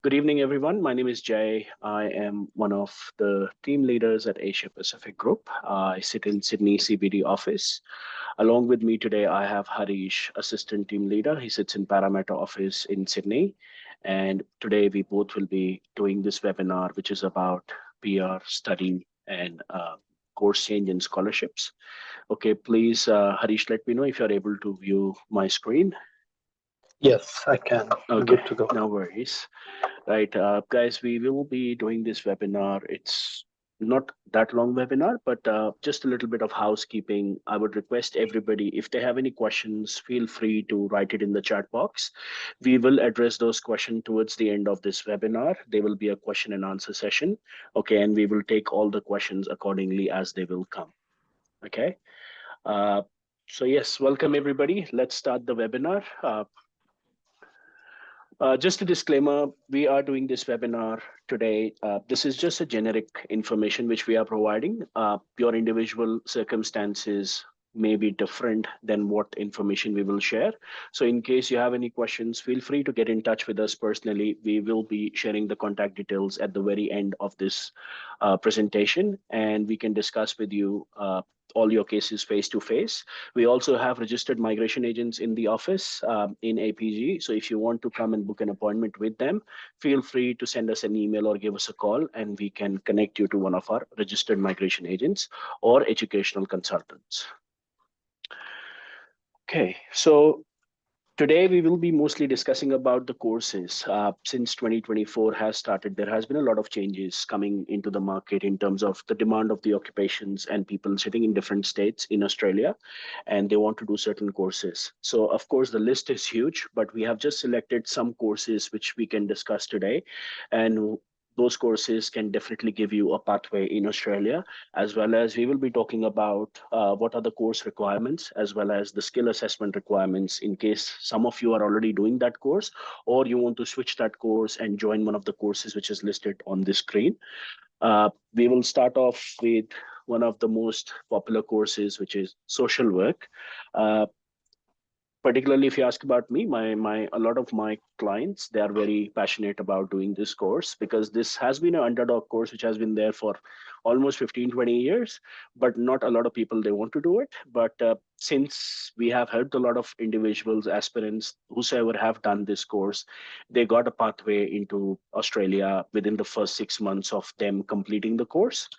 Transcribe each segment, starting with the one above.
Good evening, everyone. My name is Jay. I am one of the team leaders at Asia Pacific Group. I sit in Sydney CBD office. Along with me today, I have Harish, assistant team leader. He sits in Parramatta office in Sydney. And today we both will be doing this webinar, which is about PR study and course change and scholarships. Okay, please, Harish, let me know if you're able to view my screen. Yes, I can. Okay, Good to go. no worries. Right, guys, we will be doing this webinar. It's not that long webinar, but just a little bit of housekeeping. I would request everybody, if they have any questions, feel free to write it in the chat box. We will address those questions towards the end of this webinar. There will be a question and answer session. Okay, and we will take all the questions accordingly as they will come. Okay. Uh, so yes, welcome everybody. Let's start the webinar. Just a disclaimer, we are doing this webinar today. This is just a generic information which we are providing. Your individual circumstances may be different than what information we will share. So in case you have any questions, feel free to get in touch with us personally. We will be sharing the contact details at the very end of this presentation, and we can discuss with you all your cases face to face. We also have registered migration agents in the office in APG. So if you want to come and book an appointment with them, feel free to send us an email or give us a call, and we can connect you to one of our registered migration agents or educational consultants. Okay, so today, we will be mostly discussing about the courses. Since 2024 has started, there has been a lot of changes coming into the market in terms of the demand of the occupations and people sitting in different states in Australia, and they want to do certain courses. So, of course, the list is huge, but we have just selected some courses which we can discuss today. And those courses can definitely give you a pathway in Australia, as well as we will be talking about what are the course requirements, as well as the skill assessment requirements in case some of you are already doing that course, or you want to switch that course and join one of the courses which is listed on the screen. We will start off with one of the most popular courses, which is social work. Uh, Particularly if you ask about me, my a lot of my clients, they are very passionate about doing this course because this has been an underdog course which has been there for almost 15-20 years, but not a lot of people they want to do it. But since we have helped a lot of individuals, aspirants, whosoever have done this course, they got a pathway into Australia within the first 6 months of them completing the course.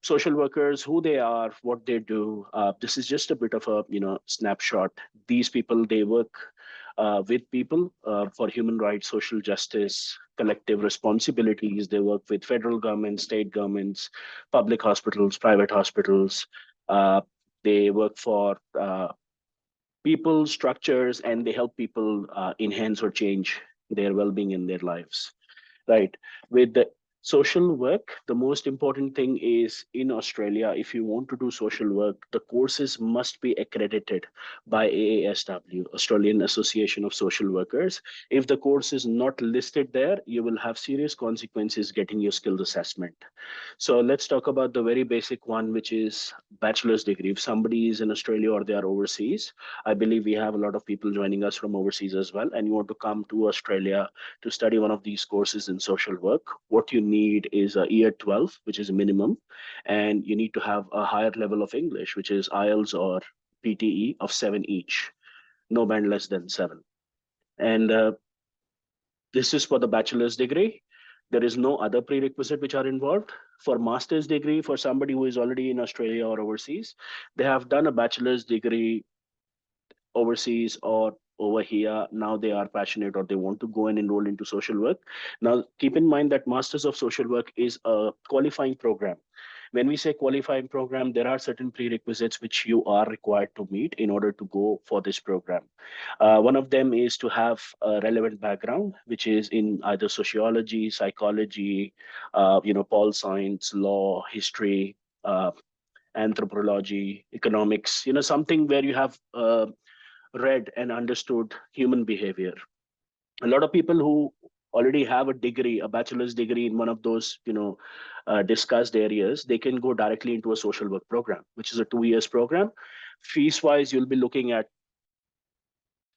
Social workers, who they are, what they do. This is just a bit of a snapshot. These people, they work with people for human rights, social justice, collective responsibilities. They work with federal government, state governments, public hospitals, private hospitals. They work for people, structures, and they help people enhance or change their well-being in their lives. Right. With the social work, the most important thing is in Australia, if you want to do social work, the courses must be accredited by AASW, Australian Association of Social Workers. If the course is not listed there, you will have serious consequences getting your skills assessment. So let's talk about the very basic one, which is bachelor's degree. If somebody is in Australia or they are overseas, I believe we have a lot of people joining us from overseas as well, and you want to come to Australia to study one of these courses in social work, what you need is a year 12, which is a minimum, and you need to have a higher level of English, which is IELTS or PTE of 7 each, no band less than 7. And this is for the bachelor's degree. There is no other prerequisite which are involved. For master's degree, for somebody who is already in Australia or overseas, they have done a bachelor's degree overseas or over here. Now they are passionate or they want to go and enroll into social work. Now keep in mind that masters of social work is a qualifying program. When we say qualifying program, there are certain prerequisites which you are required to meet in order to go for this program. One of them is to have a relevant background, which is in either sociology, psychology, pol science, law, history, anthropology, economics, something where you have read and understood human behavior. A lot of people who already have a degree, a bachelor's degree in one of those, discussed areas, they can go directly into a social work program, which is a 2 years program. Fees wise, you'll be looking at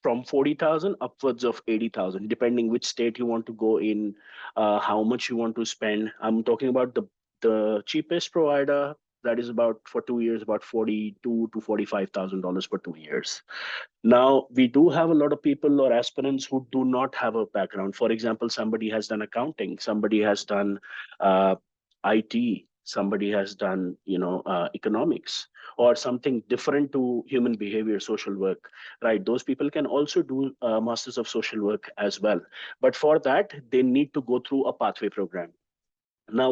from 40,000 upwards of 80,000, depending which state you want to go in, how much you want to spend. I'm talking about the cheapest provider that is about for 2 years, about $42,000 to $45,000 for 2 years. Now, we do have a lot of people or aspirants who do not have a background. For example, somebody has done accounting, somebody has done uh, IT, somebody has done, economics or something different to human behavior, social work, right? Those people can also do Masters of Social Work as well. But for that, they need to go through a pathway program. Now,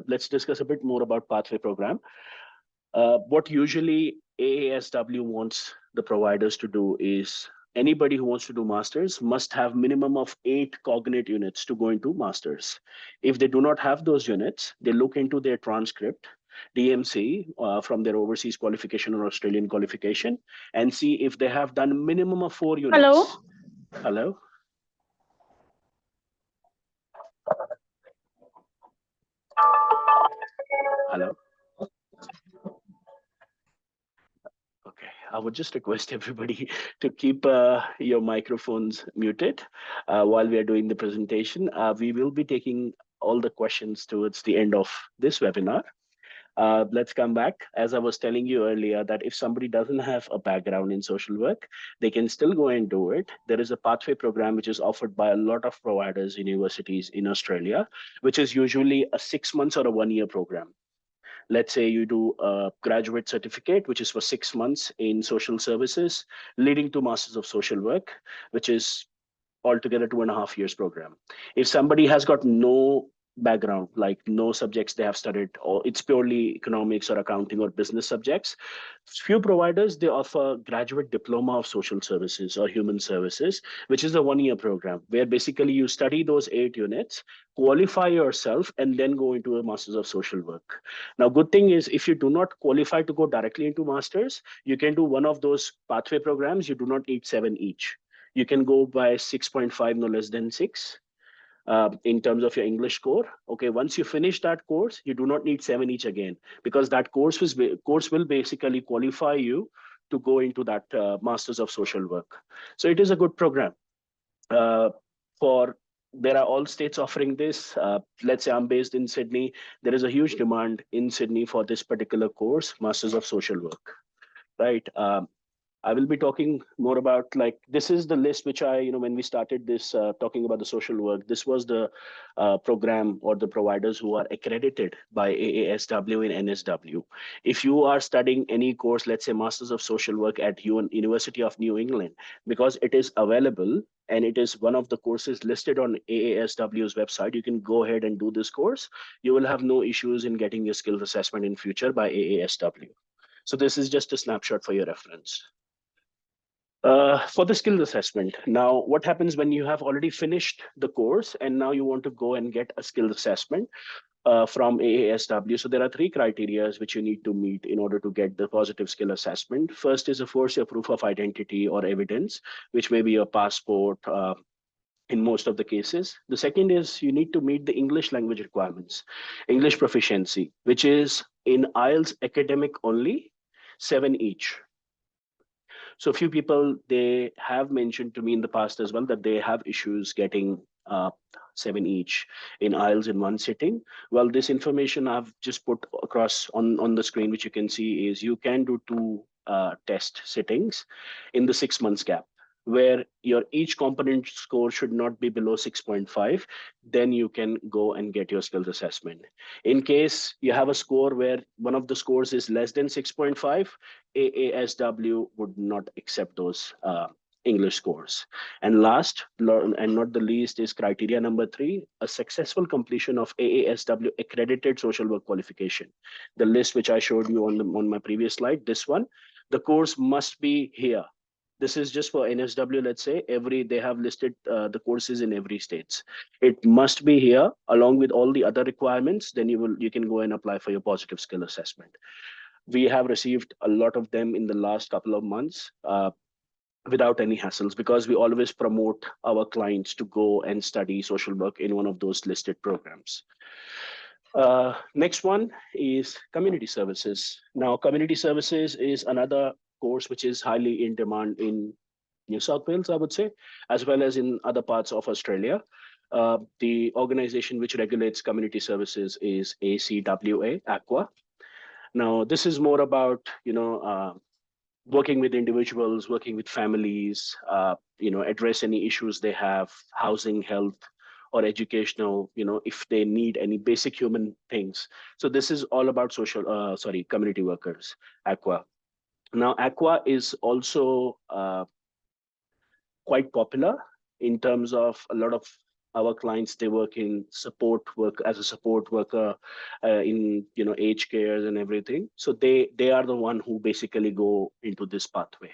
let's discuss a bit more about pathway program. What usually AASW wants the providers to do is anybody who wants to do masters must have minimum of 8 cognate units to go into masters. If they do not have those units, they look into their transcript, DMC, from their overseas qualification or Australian qualification, and see if they have done minimum of 4 units. Hello. Hello. Hello. Okay, I would just request everybody to keep your microphones muted while we are doing the presentation. We will be taking all the questions towards the end of this webinar. Let's come back. As I was telling you earlier, that if somebody doesn't have a background in social work, they can still go and do it. There is a pathway program which is offered by a lot of providers, universities in Australia, which is usually a 6 months or a 1 year program. Let's say you do a graduate certificate, which is for 6 months in social services, leading to Masters of Social Work, which is altogether 2.5 years program. If somebody has got no background, like no subjects they have studied, or it's purely economics or accounting or business subjects, few providers they offer graduate diploma of social services or human services, which is a 1 year program where basically you study those 8 units, qualify yourself, and then go into a Masters of Social Work. Now, good thing is if you do not qualify to go directly into masters, you can do one of those pathway programs. You do not need 7 each. You can go by 6.5, no less than 6, in terms of your English score. Okay, once you finish that course, you do not need 7 each again, because that course will basically qualify you to go into that Masters of Social Work. So it is a good program. Uh, for There are all states offering this. Let's say I'm based in Sydney. There is a huge demand in Sydney for this particular course, Masters of Social Work, right? I will be talking more about, like, this is the list which when we started this talking about the social work, this was the program or the providers who are accredited by AASW and NSW. If you are studying any course, let's say Masters of Social Work at University of New England, because it is available and it is one of the courses listed on AASW's website, you can go ahead and do this course. You will have no issues in getting your skills assessment in future by AASW. So this is just a snapshot for your reference. For the skills assessment. Now, what happens when you have already finished the course and now you want to go and get a skills assessment from AASW? So there are 3 criteria which you need to meet in order to get the positive skill assessment. First is, of course, your proof of identity or evidence, which may be your passport, in most of the cases. The second is you need to meet the English language requirements, English proficiency, which is in IELTS academic only, 7 each. So a few people, they have mentioned to me in the past as well that they have issues getting 7 each in IELTS in one sitting. Well, this information I've just put across on the screen, which you can see, is you can do 2 test sittings in the 6 months gap, where your each component score should not be below 6.5. Then you can go and get your skills assessment. In case you have a score where one of the scores is less than 6.5, AASW would not accept those English scores. And last and not the least is criteria number 3, a successful completion of AASW accredited social work qualification. The list which I showed you on my previous slide, this one, the course must be here. This is just for NSW. Let's say they have listed the courses in every states. It must be here along with all the other requirements. Then you can go and apply for your positive skill assessment. We have received a lot of them in the last couple of months without any hassles, because we always promote our clients to go and study social work in one of those listed programs. Next one is community services. Now, community services is another course which is highly in demand in New South Wales, I would say, as well as in other parts of Australia. The organization which regulates community services is ACWA, Aqua. Now, this is more about, working with individuals, working with families, address any issues they have, housing, health, or educational, if they need any basic human things. So this is all about community workers, Aqua. Now, Aqua is also quite popular in terms of a lot of our clients. They work in support work as a support worker in aged cares and everything. So they are the one who basically go into this pathway.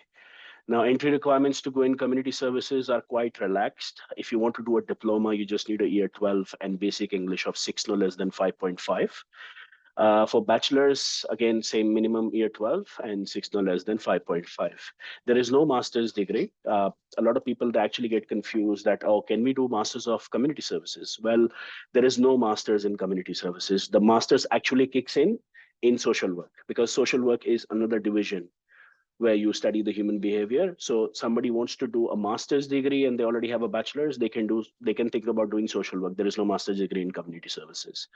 Now, entry requirements to go in community services are quite relaxed. If you want to do a diploma, you just need a year 12 and basic English of 6 no less than 5.5. For bachelor's, again, same minimum year 12 and 6 no less than 5.5. There is no master's degree. A lot of people, they actually get confused that, oh, can we do masters of community services? Well, there is no master's in community services. The master's actually kicks in social work, because social work is another division where you study the human behavior. So somebody wants to do a master's degree and they already have a bachelor's, they can think about doing social work. There is no master's degree in community services.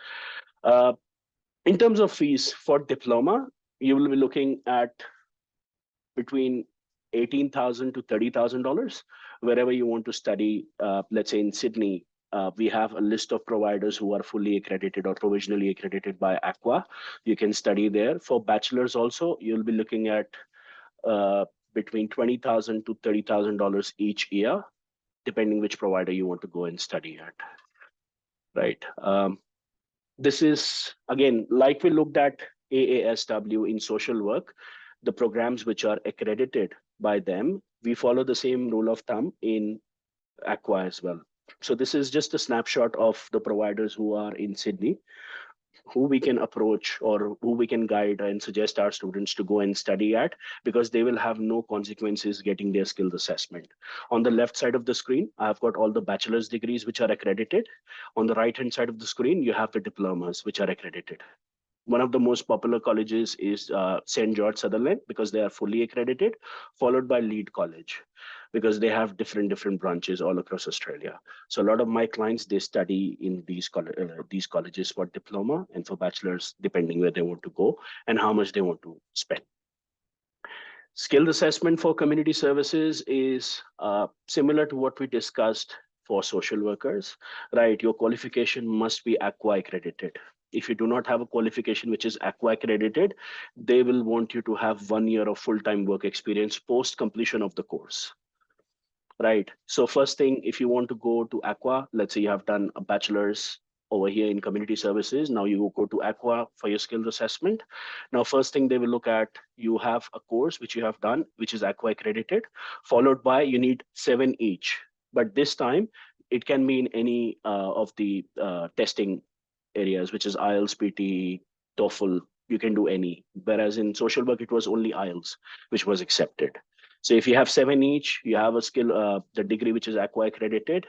In terms of fees for diploma, you will be looking at between $18,000 to $30,000 wherever you want to study. Let's say in Sydney, we have a list of providers who are fully accredited or provisionally accredited by Aqua. You can study there. For bachelor's also, you'll be looking at between $20,000 to $30,000 each year, depending which provider you want to go and study at. Right. This is, again, like we looked at AASW in social work, the programs which are accredited by them, we follow the same rule of thumb in Aqua as well. So this is just a snapshot of the providers who are in Sydney, who we can approach or who we can guide and suggest our students to go and study at, because they will have no consequences getting their skills assessment. On the left side of the screen, I've got all the bachelor's degrees which are accredited. On the right hand side of the screen, you have the diplomas which are accredited. One of the most popular colleges is St. George Sutherland, because they are fully accredited, followed by Lead College, because they have different branches all across Australia. So a lot of my clients, they study in these colleges for diploma and for bachelor's, depending where they want to go and how much they want to spend. Skills assessment for community services is similar to what we discussed for social workers, right? Your qualification must be Aqua accredited. If you do not have a qualification which is Aqua accredited, they will want you to have 1 year of full-time work experience post completion of the course. Right. So first thing, if you want to go to Aqua, let's say you have done a bachelor's over here in community services, now you go to Aqua for your skills assessment. Now, first thing they will look at, you have a course which you have done, which is Aqua accredited, followed by you need 7 each. But this time, it can be in any of the testing areas, which is IELTS, PT, TOEFL, you can do any. Whereas in social work, it was only IELTS, which was accepted. So if you have 7 each, you have a skill, the degree which is Aqua accredited,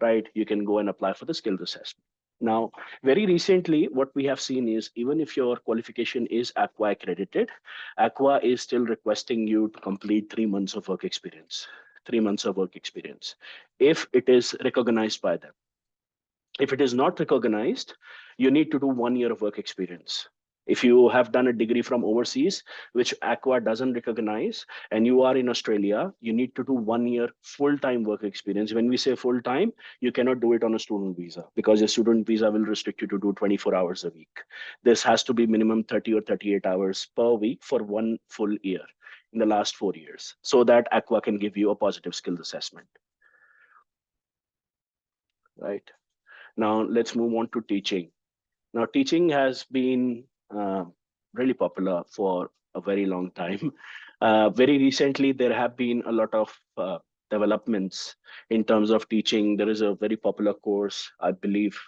right? You can go and apply for the skills assessment. Now, very recently, what we have seen is even if your qualification is Aqua accredited, Aqua is still requesting you to complete 3 months of work experience, 3 months of work experience, if it is recognized by them. If it is not recognized, you need to do 1 year of work experience. If you have done a degree from overseas, which Aqua doesn't recognize, and you are in Australia, you need to do 1 year full-time work experience. When we say full-time, you cannot do it on a student visa, because a student visa will restrict you to do 24 hours a week. This has to be minimum 30 or 38 hours per week for 1 full year in the last 4 years, so that Aqua can give you a positive skills assessment. Right. Now, let's move on to teaching. Now, teaching has been really popular for a very long time. Very recently, there have been a lot of developments in terms of teaching. There is a very popular course, I believe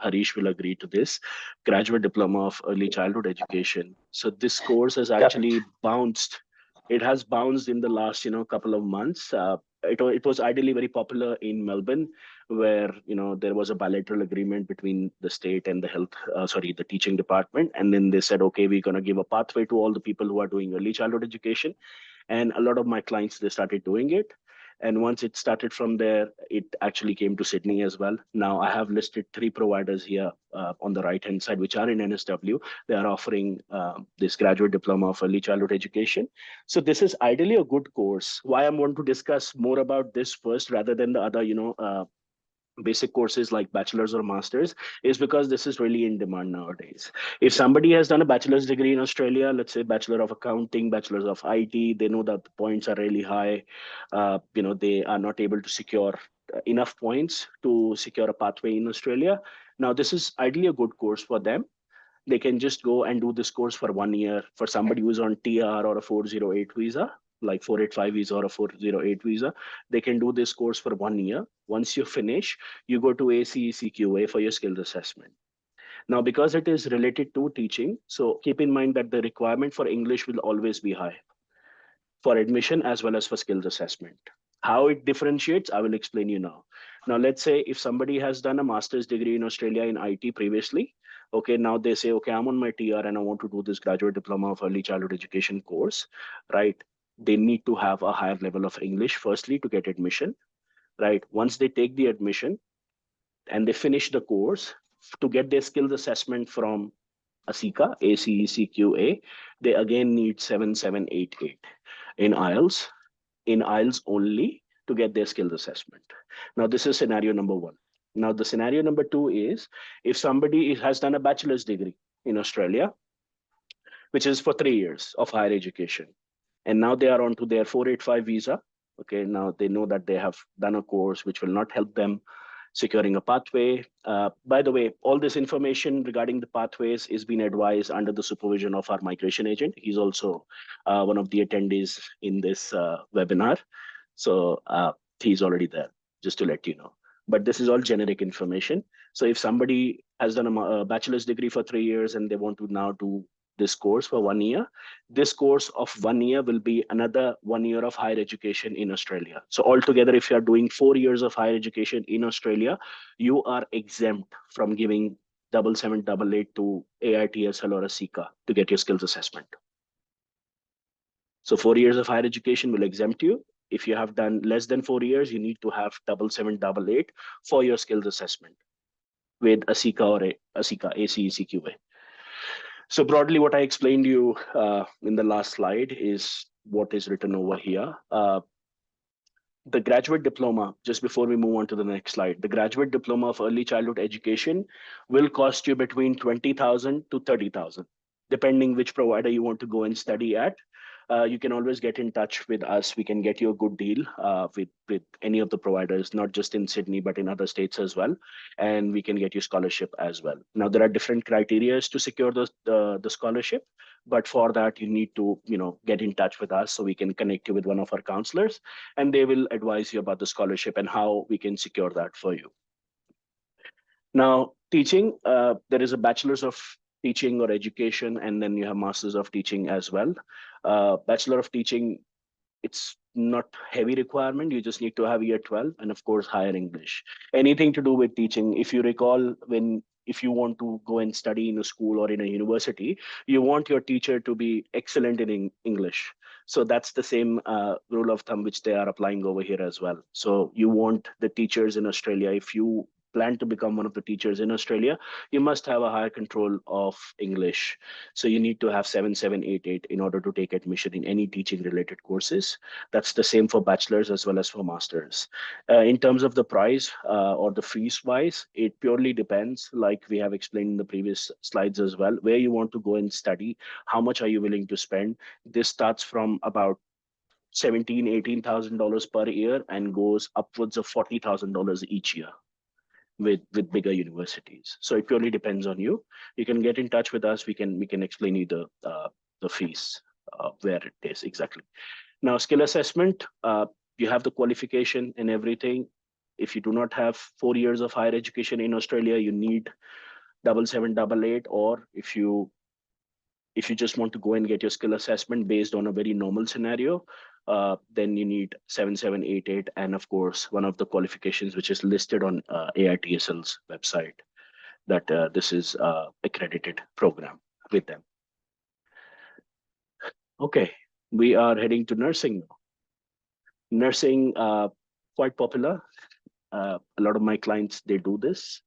Harish will agree to this, Graduate Diploma of Early Childhood Education. So this course has actually bounced. It has bounced in the last, couple of months. It was ideally very popular in Melbourne, where there was a bilateral agreement between the state and the teaching department, and then they said, okay, we're going to give a pathway to all the people who are doing early childhood education, and a lot of my clients, they started doing it. And once it started from there, it actually came to Sydney as well. Now I have listed 3 providers here on the right hand side, which are in NSW. They are offering this graduate diploma of early childhood education. So this is ideally a good course. Why I want to discuss more about this first rather than the other, basic courses like bachelor's or master's, is because this is really in demand nowadays. If somebody has done a bachelor's degree in Australia, let's say bachelor of accounting, bachelor's of IT, they know that the points are really high. They are not able to secure enough points to secure a pathway in Australia. Now this is ideally a good course for them. They can just go and do this course for 1 year. For somebody who's on TR or a 408 visa, like 485 visa or a 408 visa, they can do this course for 1 year. Once you finish, you go to ACECQA for your skills assessment. Now, because it is related to teaching, so keep in mind that the requirement for English will always be high for admission as well as for skills assessment. How it differentiates, I will explain you now. Now, let's say if somebody has done a master's degree in Australia in IT previously, okay, now they say, okay, I'm on my TR and I want to do this graduate diploma of early childhood education course, right? They need to have a higher level of English, firstly, to get admission, right? Once they take the admission and they finish the course, to get their skills assessment from ASICA, ACECQA, they again need 7788 in IELTS, only to get their skills assessment. Now, this is scenario number one. Now, the scenario number two is if somebody has done a bachelor's degree in Australia, which is for 3 years of higher education, and now they are on to their 485 visa. Okay, now they know that they have done a course which will not help them securing a pathway. By the way, all this information regarding the pathways is being advised under the supervision of our migration agent. He's also one of the attendees in this webinar. So he's already there, just to let you know. But this is all generic information. So if somebody has done a bachelor's degree for 3 years and they want to now do this course for 1 year, this course of 1 year will be another 1 year of higher education in Australia. So altogether, if you are doing 4 years of higher education in Australia, you are exempt from giving 7788 to AITSL or a SICA to get your skills assessment. So 4 years of higher education will exempt you. If you have done less than 4 years, you need to have 7788 for your skills assessment with a SICA or a SICA, ACECQA. So broadly, what I explained to you in the last slide is what is written over here. The graduate diploma, just before we move on to the next slide, the graduate diploma of early childhood education will cost you between 20,000 to 30,000, depending which provider you want to go and study at. You can always get in touch with us. We can get you a good deal with any of the providers, not just in Sydney, but in other states as well. And we can get you scholarship as well. Now, there are different criteria to secure the scholarship. But for that, you need to get in touch with us so we can connect you with one of our counselors, and they will advise you about the scholarship and how we can secure that for you. Now, teaching, there is a bachelor's of teaching or education, and then you have master's of teaching as well. Bachelor of teaching, it's not heavy requirement. You just need to have year 12 and of course higher English. Anything to do with teaching. If you recall, if you want to go and study in a school or in a university, you want your teacher to be excellent in English. So that's the same rule of thumb which they are applying over here as well. So you want the teachers in Australia, if you plan to become one of the teachers in Australia, you must have a higher control of English. So you need to have 7788 in order to take admission in any teaching related courses. That's the same for bachelors as well as for masters. In terms of the price or the fees wise, it purely depends, like we have explained in the previous slides as well, where you want to go and study, how much are you willing to spend. This starts from about $18,000 per year and goes upwards of $40,000 each year with bigger universities. So it purely depends on you. You can get in touch with us. We can explain you the fees where it is exactly. Now, skill assessment, you have the qualification and everything. If you do not have 4 years of higher education in Australia, you need 7788, or if you just want to go and get your skill assessment based on a very normal scenario, then you need 7788, and of course, one of the qualifications which is listed on AITSL's website, that this is accredited program with them. Okay, we are heading to nursing now. Nursing, quite popular. A lot of my clients, they do this.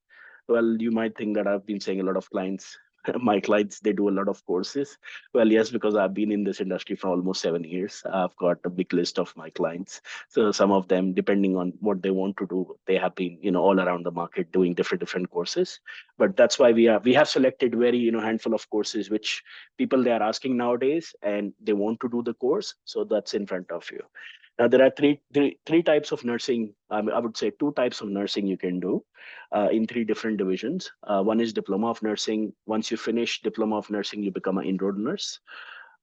Well, you might think that I've been saying a lot of clients. My clients, they do a lot of courses. Well, yes, because I've been in this industry for almost 7 years. I've got a big list of my clients. So some of them, depending on what they want to do, they have been, all around the market doing different courses. But that's why we have selected very, handful of courses which people they are asking nowadays, and they want to do the course. So that's in front of you. Now there are three types of nursing. I would say two types of nursing you can do in three different divisions. One is diploma of nursing. Once you finish diploma of nursing, you become an enrolled nurse.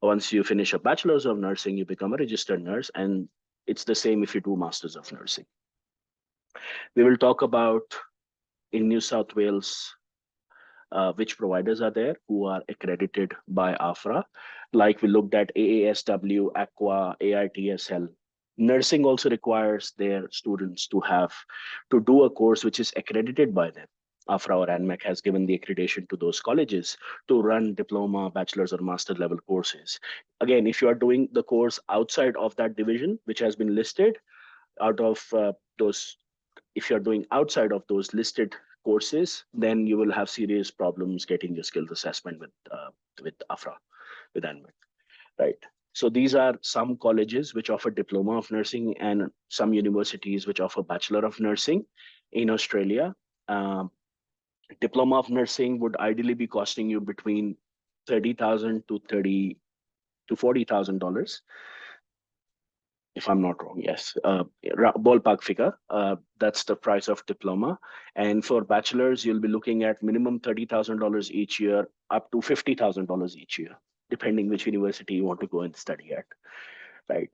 Once you finish a bachelor's of nursing, you become a registered nurse, and it's the same if you do masters of nursing. We will talk about in New South Wales which providers are there who are accredited by AFRA. Like we looked at AASW, AQUA, AITSL. Nursing also requires their students to do a course which is accredited by them. AFRA or ANMEC has given the accreditation to those colleges to run diploma, bachelor's, or master level courses. Again, if you are doing the course outside of that division, which has been listed, out of those if you're doing outside of those listed courses, then you will have serious problems getting your skills assessment with AFRA, with ANMEC, right? So these are some colleges which offer diploma of nursing and some universities which offer bachelor of nursing in Australia. Um, Diploma of nursing would ideally be costing you between 30,000 to $40,000, if I'm not wrong. Yes, ballpark figure. That's the price of diploma. And for bachelor's, you'll be looking at minimum $30,000 each year, up to $50,000 each year, depending which university you want to go and study at, right?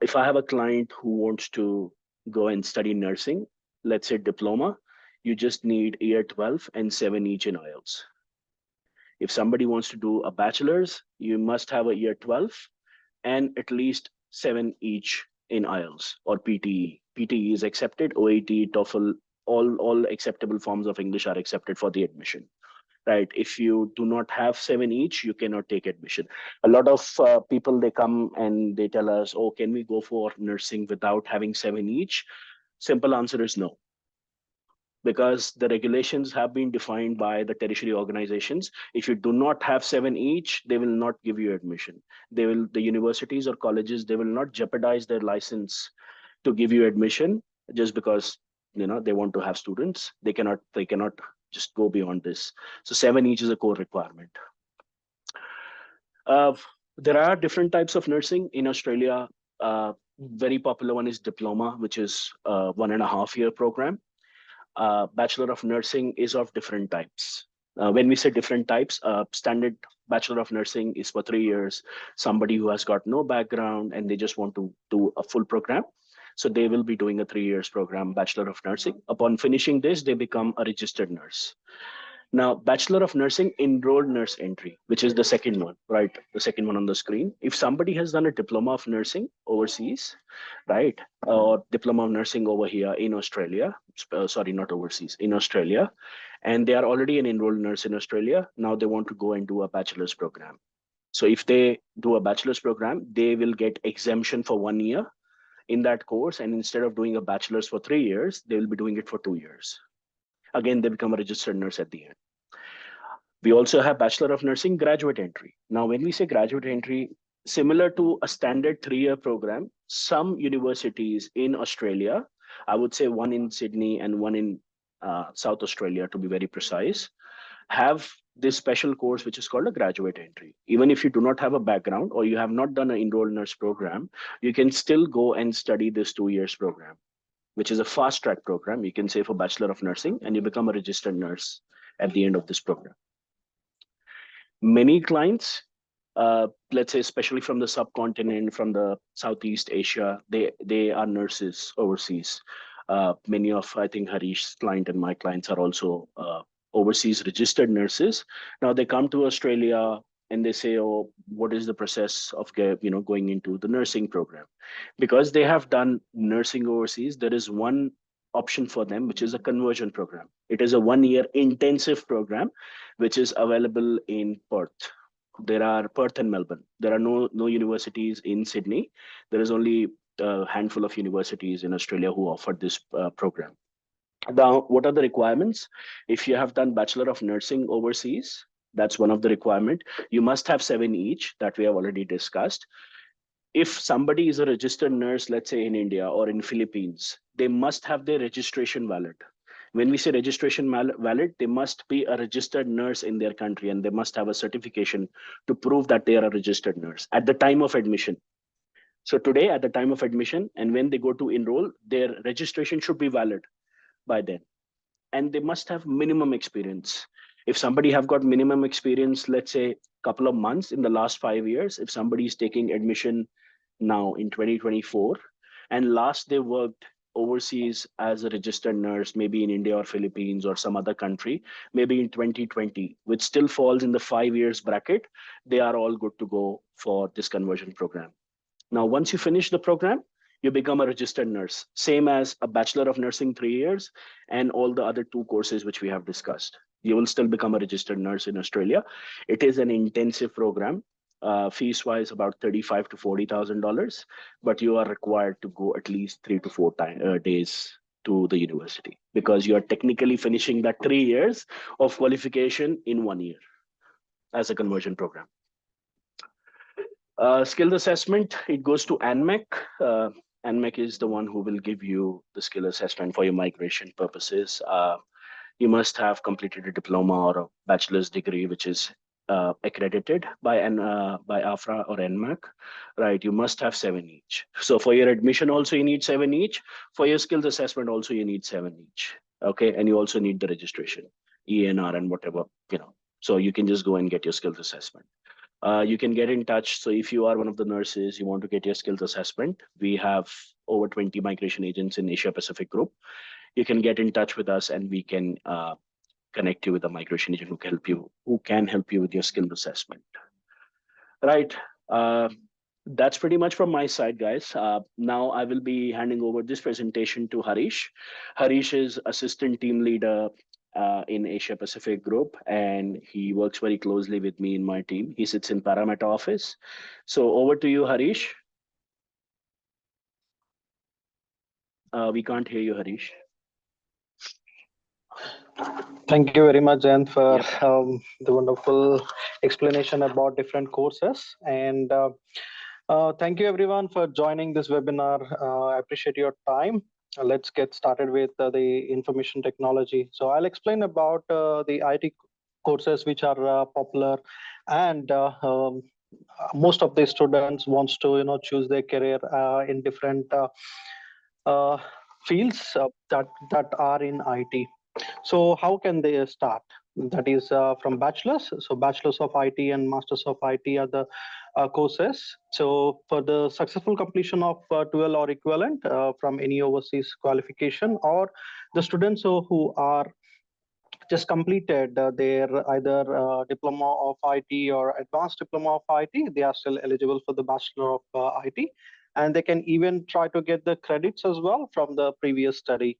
If I have a client who wants to go and study nursing, let's say diploma, you just need year 12 and 7 each in IELTS. If somebody wants to do a bachelor's, you must have a year 12 and at least 7 each in IELTS or PTE. PTE is accepted, OAT, TOEFL, all acceptable forms of English are accepted for the admission, right? If you do not have 7 each, you cannot take admission. A lot of people, they come and they tell us, oh, can we go for nursing without having 7 each? Simple answer is no, because the regulations have been defined by the tertiary organizations. If you do not have 7 each, they will not give you admission. The universities or colleges, they will not jeopardize their license to give you admission just because they want to have students. They cannot just go beyond this. So 7 each is a core requirement. There are different types of nursing in Australia. Very popular one is diploma, which is a 1.5-year program. Bachelor of Nursing is of different types. When we say different types, standard Bachelor of Nursing is for 3 years. Somebody who has got no background and they just want to do a full program, so they will be doing a 3 years program, Bachelor of Nursing. Upon finishing this, they become a registered nurse. Now, Bachelor of Nursing enrolled nurse entry, which is the second one, right? The second one on the screen. If somebody has done a diploma of nursing overseas, right, or diploma of nursing over here in Australia, sorry, not overseas, in Australia, and they are already an enrolled nurse in Australia, now they want to go and do a bachelor's program. So if they do a bachelor's program, they will get exemption for 1 year in that course. And instead of doing a bachelor's for 3 years, they will be doing it for 2 years. Again, they become a registered nurse at the end. We also have Bachelor of Nursing graduate entry. Now, when we say graduate entry, similar to a standard 3-year program, some universities in Australia, I would say one in Sydney and one in South Australia, to be very precise, have this special course which is called a graduate entry. Even if you do not have a background or you have not done an enrolled nurse program, you can still go and study this 2 years program, which is a fast track program, you can say, for Bachelor of Nursing, and you become a registered nurse at the end of this program. Many clients, let's say, especially from the subcontinent, from the Southeast Asia, they are nurses overseas. Many of, I think, Harish's client and my clients are also overseas registered nurses. Now they come to Australia and they say, oh, what is the process of going into the nursing program? Because they have done nursing overseas, there is one option for them, which is a conversion program. It is a 1-year intensive program, which is available in Perth, There are Perth and Melbourne. There are no universities in Sydney. There is only a handful of universities in Australia who offer this program. Now, what are the requirements? If you have done Bachelor of Nursing overseas, that's one of the requirement. You must have 7 each that we have already discussed. If somebody is a registered nurse, let's say in India or in Philippines, they must have their registration valid. When we say registration valid, they must be a registered nurse in their country and they must have a certification to prove that they are a registered nurse at the time of admission. So today, at the time of admission, and when they go to enroll, their registration should be valid by then. And they must have minimum experience. If somebody have got minimum experience, let's say a couple of months in the last 5 years, if somebody is taking admission now in 2024 and last they worked overseas as a registered nurse, maybe in India or Philippines or some other country, maybe in 2020, which still falls in the 5 years bracket, they are all good to go for this conversion program. Now, once you finish the program, you become a registered nurse, same as a Bachelor of Nursing 3 years and all the other 2 courses which we have discussed. You will still become a registered nurse in Australia. It is an intensive program, fees wise about $35,000 to $40,000, but you are required to go at least 3 to 4 days to the university because you are technically finishing that 3 years of qualification in 1 year as a conversion program. Skills assessment, it goes to ANMEC. ANMEC is the one who will give you the skill assessment for your migration purposes. You must have completed a diploma or a bachelor's degree, which is accredited by AFRA or NMAC, right? You must have 7 each. So for your admission also you need 7 each. For your skills assessment also you need 7 each. Okay, and you also need the registration, ENR and whatever, you know. So you can just go and get your skills assessment. You can get in touch. So if you are one of the nurses, you want to get your skills assessment, we have over 20 migration agents in Asia Pacific group. You can get in touch with us and we can connect you with a migration agent who can help you with your skill assessment. Right. That's pretty much from my side, guys. Now I will be handing over this presentation to Harish. Harish is assistant team leader in Asia Pacific group, and he works very closely with me in my team. He sits in Parramatta office. So over to you, Harish. We can't hear you, Harish. Thank you very much, Jayant, for Yep. the wonderful explanation about different courses. And thank you, everyone, for joining this webinar. I appreciate your time. Let's get started with the information technology. So I'll explain about the IT courses which are popular, and most of the students wants to choose their career in different fields that are in IT. So how can they start? That is from bachelor's. So bachelor's of IT and masters of IT are the courses. So for the successful completion of 12 or equivalent from any overseas qualification, or the students who are just completed their either diploma of IT or advanced diploma of IT, they are still eligible for the Bachelor of IT, and they can even try to get the credits as well from the previous study.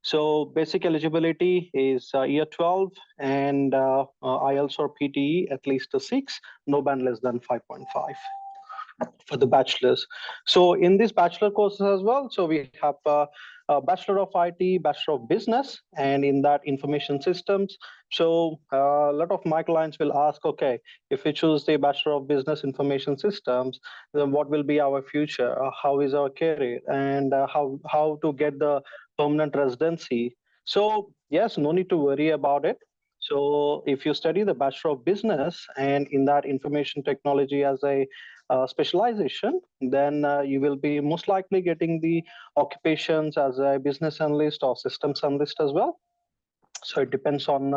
So basic eligibility is year 12 and IELTS or PTE at least a 6, no band less than 5.5 for the bachelor's. So in this bachelor courses as well, so we have a Bachelor of IT, Bachelor of Business, and in that information systems. So a lot of my clients will ask, okay, if we choose the Bachelor of Business Information Systems, then what will be our future? How is our career? And how to get the permanent residency? So yes, no need to worry about it. So if you study the Bachelor of Business and in that information technology as a specialization, then you will be most likely getting the occupations as a business analyst or systems analyst as well. So it depends on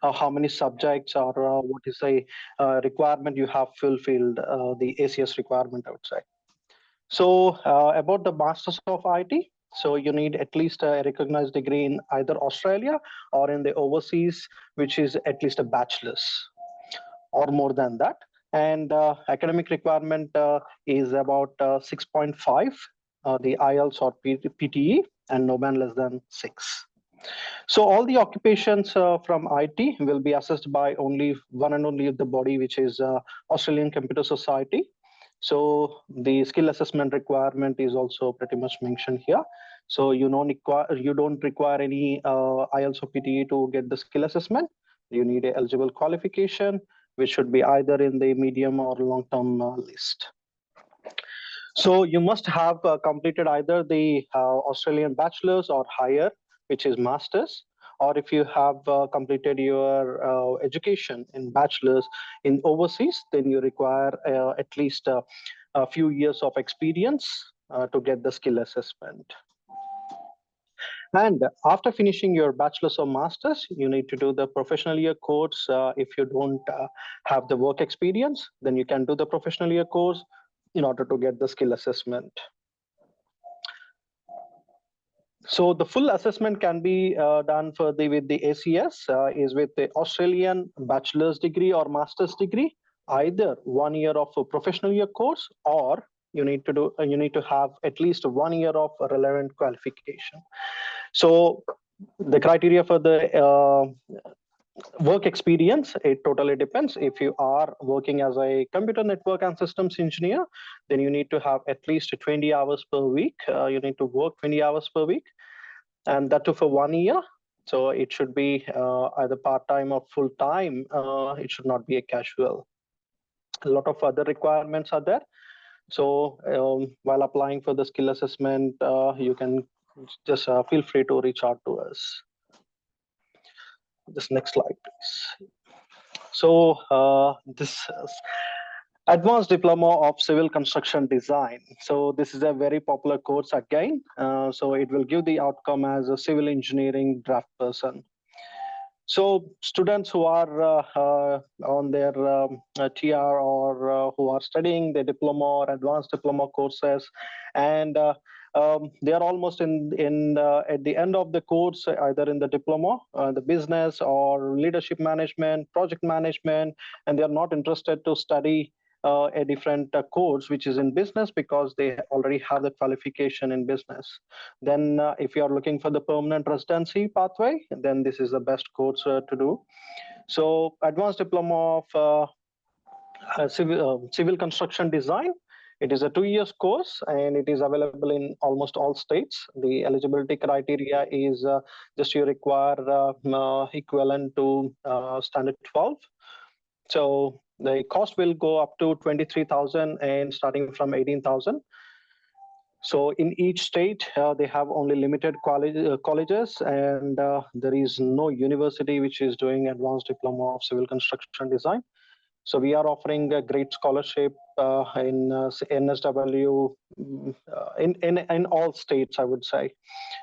how many subjects or what is a requirement you have fulfilled, the ACS requirement, I would say. So about the Masters of IT, so you need at least a recognized degree in either Australia or in the overseas, which is at least a bachelor's or more than that. And academic requirement is about 6.5, the IELTS or PTE, and no band less than 6. So all the occupations from IT will be assessed by only one and only the body, which is Australian Computer Society. So the skill assessment requirement is also pretty much mentioned here. So you don't require any IELTS or PTE to get the skill assessment. You need a eligible qualification, which should be either in the medium or long-term list. So you must have completed either the Australian bachelor's or higher, which is master's, or if you have completed your education in bachelor's in overseas, then you require at least a few years of experience to get the skill assessment. And after finishing your bachelor's or master's, you need to do the professional year course. If you don't have the work experience, then you can do the professional year course in order to get the skill assessment. So the full assessment can be done with the ACS, is with the Australian bachelor's degree or master's degree, either 1 year of a professional year course, or you need to have at least 1 year of relevant qualification. So the criteria for the work experience, it totally depends. If you are working as a computer network and systems engineer, then you need to have at least 20 hours per week. You need to work 20 hours per week, and that too for 1 year. So it should be either part-time or full-time. It should not be a casual. A lot of other requirements are there. So while applying for the skill assessment, you can just feel free to reach out to us. This next slide, please. So this Advanced Diploma of Civil Construction Design. So this is a very popular course again. So it will give the outcome as a civil engineering draft person. So students who are on their TR or who are studying the diploma or advanced diploma courses, and they are almost at the end of the course, either in the diploma, the business or leadership management, project management, and they are not interested to study a different course which is in business because they already have the qualification in business. Then if you are looking for the permanent residency pathway, then this is the best course to do. So advanced diploma of civil construction design, it is a 2 years course and it is available in almost all states. The eligibility criteria is just you require equivalent to standard 12. So the cost will go up to 23,000 and starting from 18,000. So in each state, they have only limited colleges, and there is no university which is doing advanced diploma of civil construction design. So we are offering a great scholarship in NSW in all states, I would say.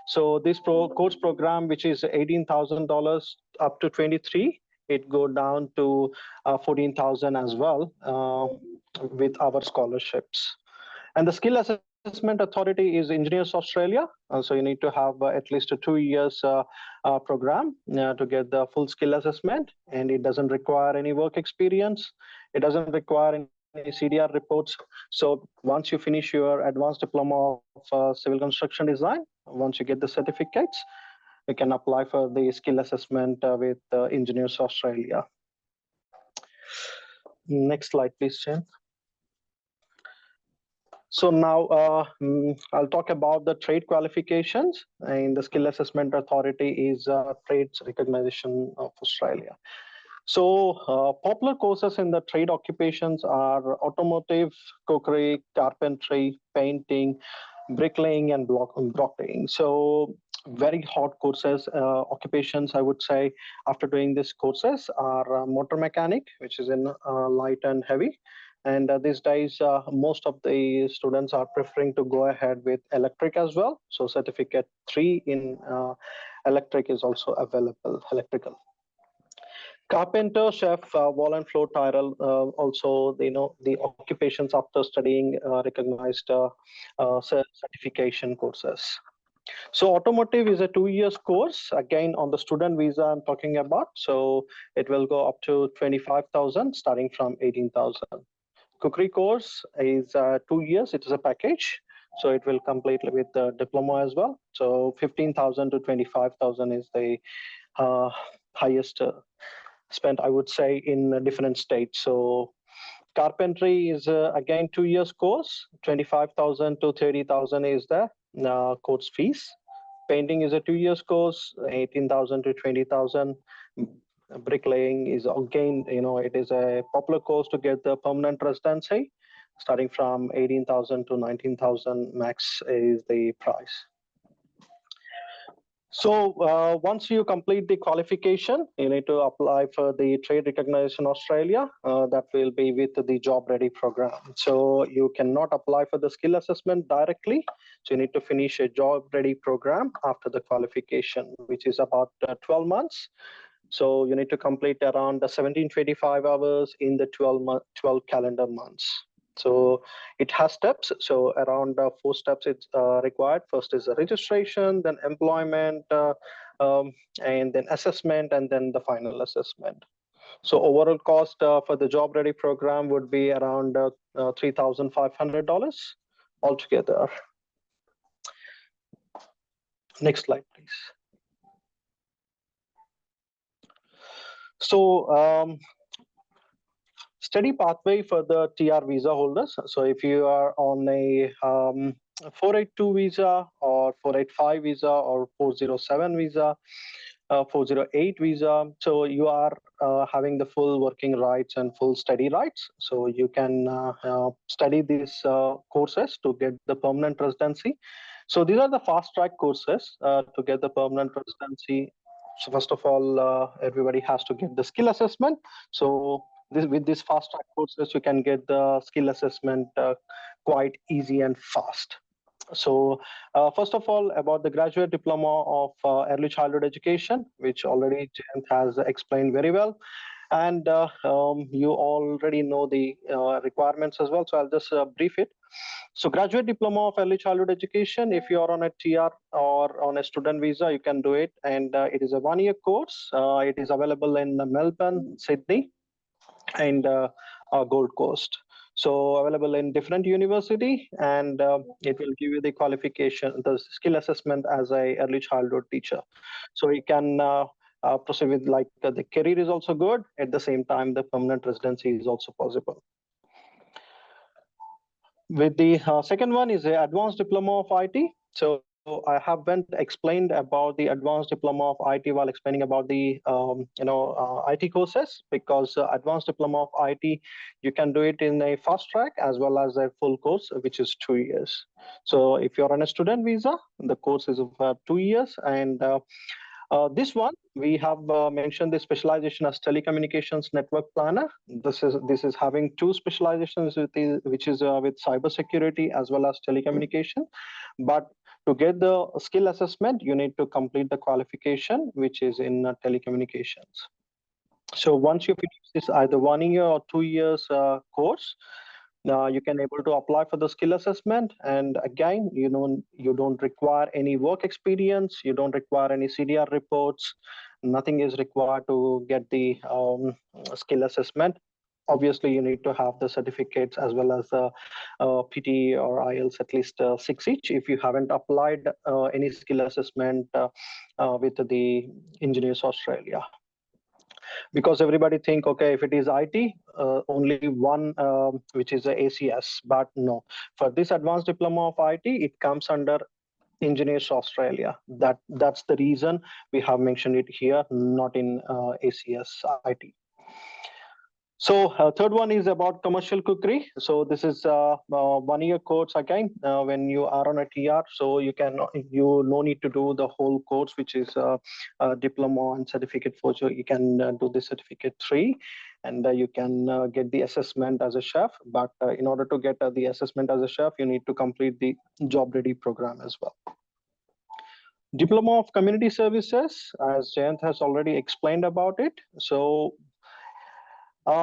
So this course program, which is $18,000 up to 23, it go down to 14,000 as well with our scholarships. And the skill assessment authority is Engineers Australia. So you need to have at least a 2 years program to get the full skill assessment, and it doesn't require any work experience. It doesn't require any CDR reports. So once you finish your advanced diploma of civil construction design, once you get the certificates, you can apply for the skill assessment with Engineers Australia. Next slide, please, Jen. So now I'll talk about the trade qualifications, and the Skill Assessment Authority is Trades Recognition of Australia. So popular courses in the trade occupations are automotive, cookery, carpentry, painting, bricklaying, and blocklaying. So very hot courses, occupations, I would say, after doing these courses are motor mechanic, which is in light and heavy. And these days, most of the students are preferring to go ahead with electric as well. So certificate 3 in electric is also available, electrical. Carpenter, chef, wall and floor tiler, also the occupations after studying recognized certification courses. So automotive is a 2 years course, again on the student visa I'm talking about. So it will go up to 25,000 starting from 18,000. Cookery course is 2 years, it is a package. So it will complete with the diploma as well. So 15,000 to 25,000 is the highest spent, I would say, in different states. So carpentry is again 2 years course, 25,000 to 30,000 is the course fees. Painting is a 2 years course, 18,000 to 20,000. Bricklaying is again, it is a popular course to get the permanent residency, starting from 18,000 to 19,000 max is the price. So once you complete the qualification, you need to apply for the Trade Recognition Australia. That will be with the Job Ready program. So you cannot apply for the skill assessment directly. So you need to finish a Job Ready program after the qualification, which is about 12 months. So you need to complete around 1725 hours in the 12 calendar months. So it has steps. So around 4 steps it's required. First is the registration, then employment, and then assessment, and then the final assessment. So overall cost for the Job Ready program would be around $3,500 altogether. Next slide, please. So study pathway for the TR visa holders. So if you are on a 482 visa or 485 visa or 407 visa, 408 visa, so you are having the full working rights and full study rights. So you can study these courses to get the permanent residency. So these are the fast track courses to get the permanent residency. So first of all, everybody has to get the skill assessment. So with these fast track courses, you can get the skill assessment quite easy and fast. So first of all, about the graduate diploma of early childhood education, which already Jayant has explained very well. And you already know the requirements as well. So I'll just brief it. So graduate diploma of early childhood education, if you are on a TR or on a student visa, you can do it. And it is a 1-year course. It is available in Melbourne, Sydney, and Gold Coast. So available in different university, and it will give you the qualification, the skill assessment as a early childhood teacher. So you can proceed with the career is also good. At the same time, the permanent residency is also possible. With the second one is the advanced diploma of IT. So I haven't explained about the advanced diploma of IT while explaining about the IT courses, because advanced diploma of IT, you can do it in a fast track as well as a full course, which is 2 years. So if you're on a student visa, the course is of 2 years, and this one, we have mentioned the specialization as telecommunications network planner. This is having 2 specializations, which is with cybersecurity as well as telecommunication. But to get the skill assessment, you need to complete the qualification, which is in telecommunications. So once you finish this either 1 year or 2 years course, you can able to apply for the skill assessment. And again, you don't require any work experience, you don't require any CDR reports, nothing is required to get the skill assessment. Obviously, you need to have the certificates as well as the PT or IELTS at least 6 each if you haven't applied any skill assessment with the Engineers Australia. Because everybody think, okay, if it is IT, only one, which is a ACS, but no. For this advanced diploma of IT, it comes under Engineers Australia. That's the reason we have mentioned it here, not in ACS IT. So third one is about commercial cookery. So this is 1-year course again. When you are on a TR, so you no need to do the whole course, which is diploma and certificate 4. So you can do the certificate 3, and you can get the assessment as a chef. But in order to get the assessment as a chef, you need to complete the Job Ready program as well. Diploma of Community Services, as Jayant has already explained about it. So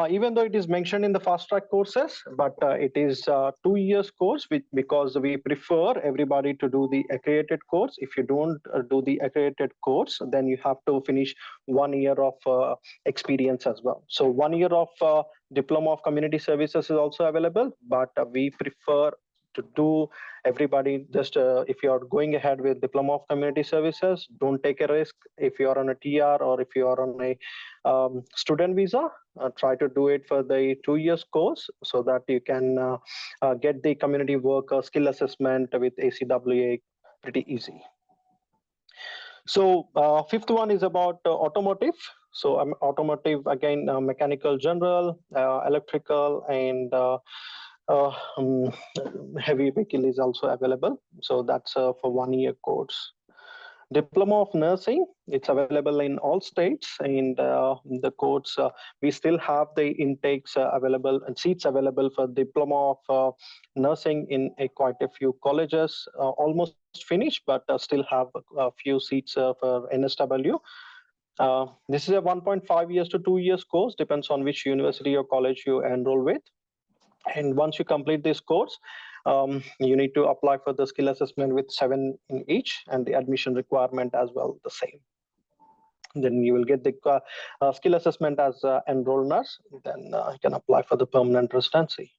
even though it is mentioned in the fast track courses, but it is 2 years course, because we prefer everybody to do the accredited course. If you don't do the accredited course, then you have to finish 1 year of experience as well. So 1 year of Diploma of Community Services is also available, but we prefer to do everybody just if you're going ahead with Diploma of Community Services, don't take a risk. If you're on a TR or if you're on a student visa, try to do it for the 2 years course so that you can get the community work skill assessment with ACWA pretty easy. So fifth one is about automotive. So automotive, again, mechanical general, electrical, and heavy vehicle is also available. So that's for 1 year course. Diploma of Nursing, it's available in all states, and the course, we still have the intakes available and seats available for Diploma of Nursing in quite a few colleges, almost finished, but still have a few seats for NSW. This is a 1.5 years to 2 years course, depends on which university or college you enroll with. And once you complete this course, you need to apply for the skill assessment with 7 in each, and the admission requirement as well the same. Then you will get the skill assessment as enrolled nurse. Then you can apply for the permanent residency.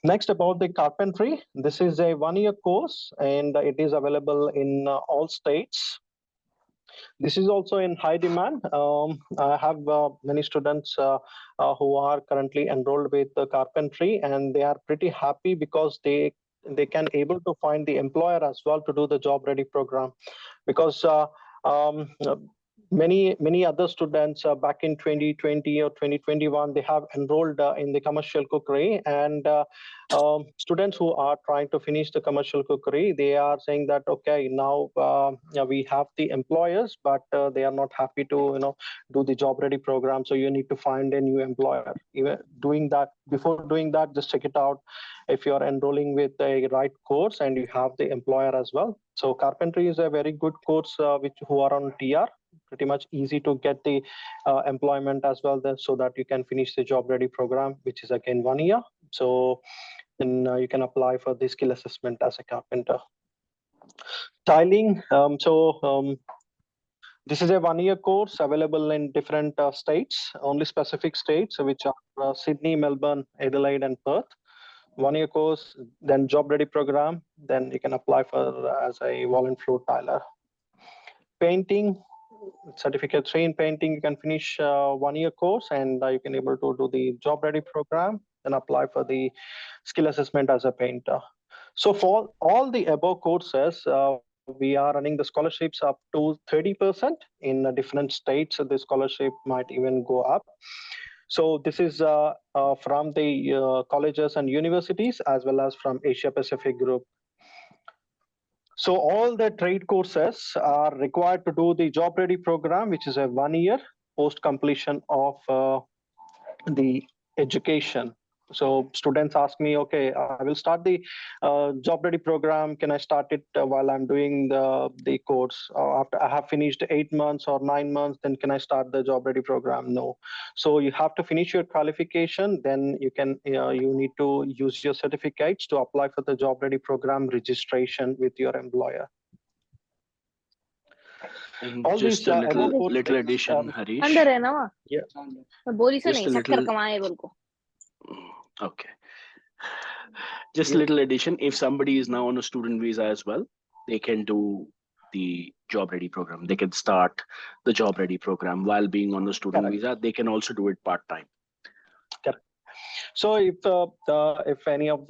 Next, about the carpentry. This is a 1 year course, and it is available in all states. This is also in high demand. I have many students who are currently enrolled with the carpentry, and they are pretty happy because they can able to find the employer as well to do the job ready program, because um, many other students back in 2020 or 2021, they have enrolled in the commercial cookery, and students who are trying to finish the commercial cookery, they are saying that okay, now we have the employers, but they are not happy to do the job ready program. So you need to find a new employer. Even doing that, before doing that, just check it out if you are enrolling with a right course and you have the employer as well. So carpentry is a very good course which who are on TR, pretty much easy to get the employment as well there, so that you can finish the job ready program, which is again 1 year. So then you can apply for the skill assessment as a carpenter. Tiling. This is a 1 year course available in different states, only specific states, which are Sydney, Melbourne, Adelaide, and Perth. 1 year course, then job ready program, then you can apply for as a wall and floor tiler. Painting, certificate 3 in painting, you can finish 1 year course, and you can able to do the job ready program, then apply for the skill assessment as a painter. So for all the above courses, we are running the scholarships up to 30%. In different states, the scholarship might even go up. So this is from the colleges and universities, as well as from Asia Pacific Group. So all the trade courses are required to do the job ready program, which is a 1 year post completion of the education. So students ask me, okay, I will start the job ready program. Can I start it while I'm doing the course? After I have finished 8 months or 9 months, then can I start the job ready program? No. So you have to finish your qualification. Then you can you need to use your certificates to apply for the job ready program registration with your employer. All Just these a little above little courses, addition, Harish. अंदर है ना वहाँ yeah. मैं बोली से Just नहीं a शक्कर little. कमाए बोल को Okay. Just a Yeah. little addition. If somebody is now on a student visa as well, they can do the job ready program. They can start the job ready program while being on a student Correct. visa. They can also do it part time. So if any of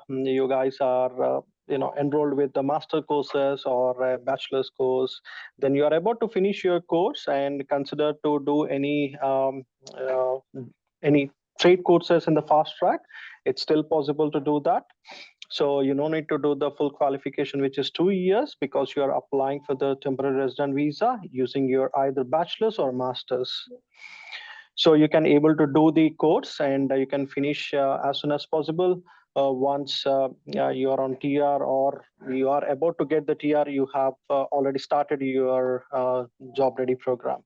you guys are enrolled with the master courses or a bachelor's course, then you are about to finish your course and consider to do any trade courses in the fast track. It's still possible to do that. So you don't need to do the full qualification, which is 2 years, because you are applying for the temporary resident visa using your either bachelor's or master's. So you can able to do the course, and you can finish as soon as possible. Once you are on TR or you are about to get the TR, you have already started your job ready program.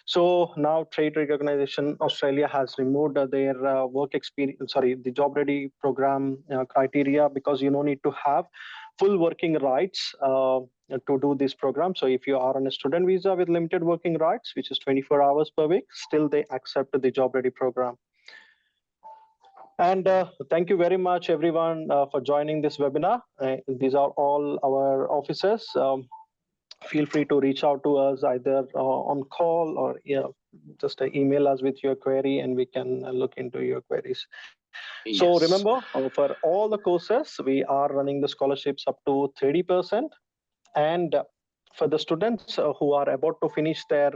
So now Trade Recognition Australia has removed their work experience, the job ready program criteria, because you don't need to have full working rights to do this program. So if you are on a student visa with limited working rights, which is 24 hours per week, still they accept the job ready program. And thank you very much, everyone, for joining this webinar. These are all our officers. Feel free to reach out to us either on call or just email us with your query, and we can look into your queries. So Yes. remember, for all the courses, we are running the scholarships up to 30%. And for the students who are about to finish their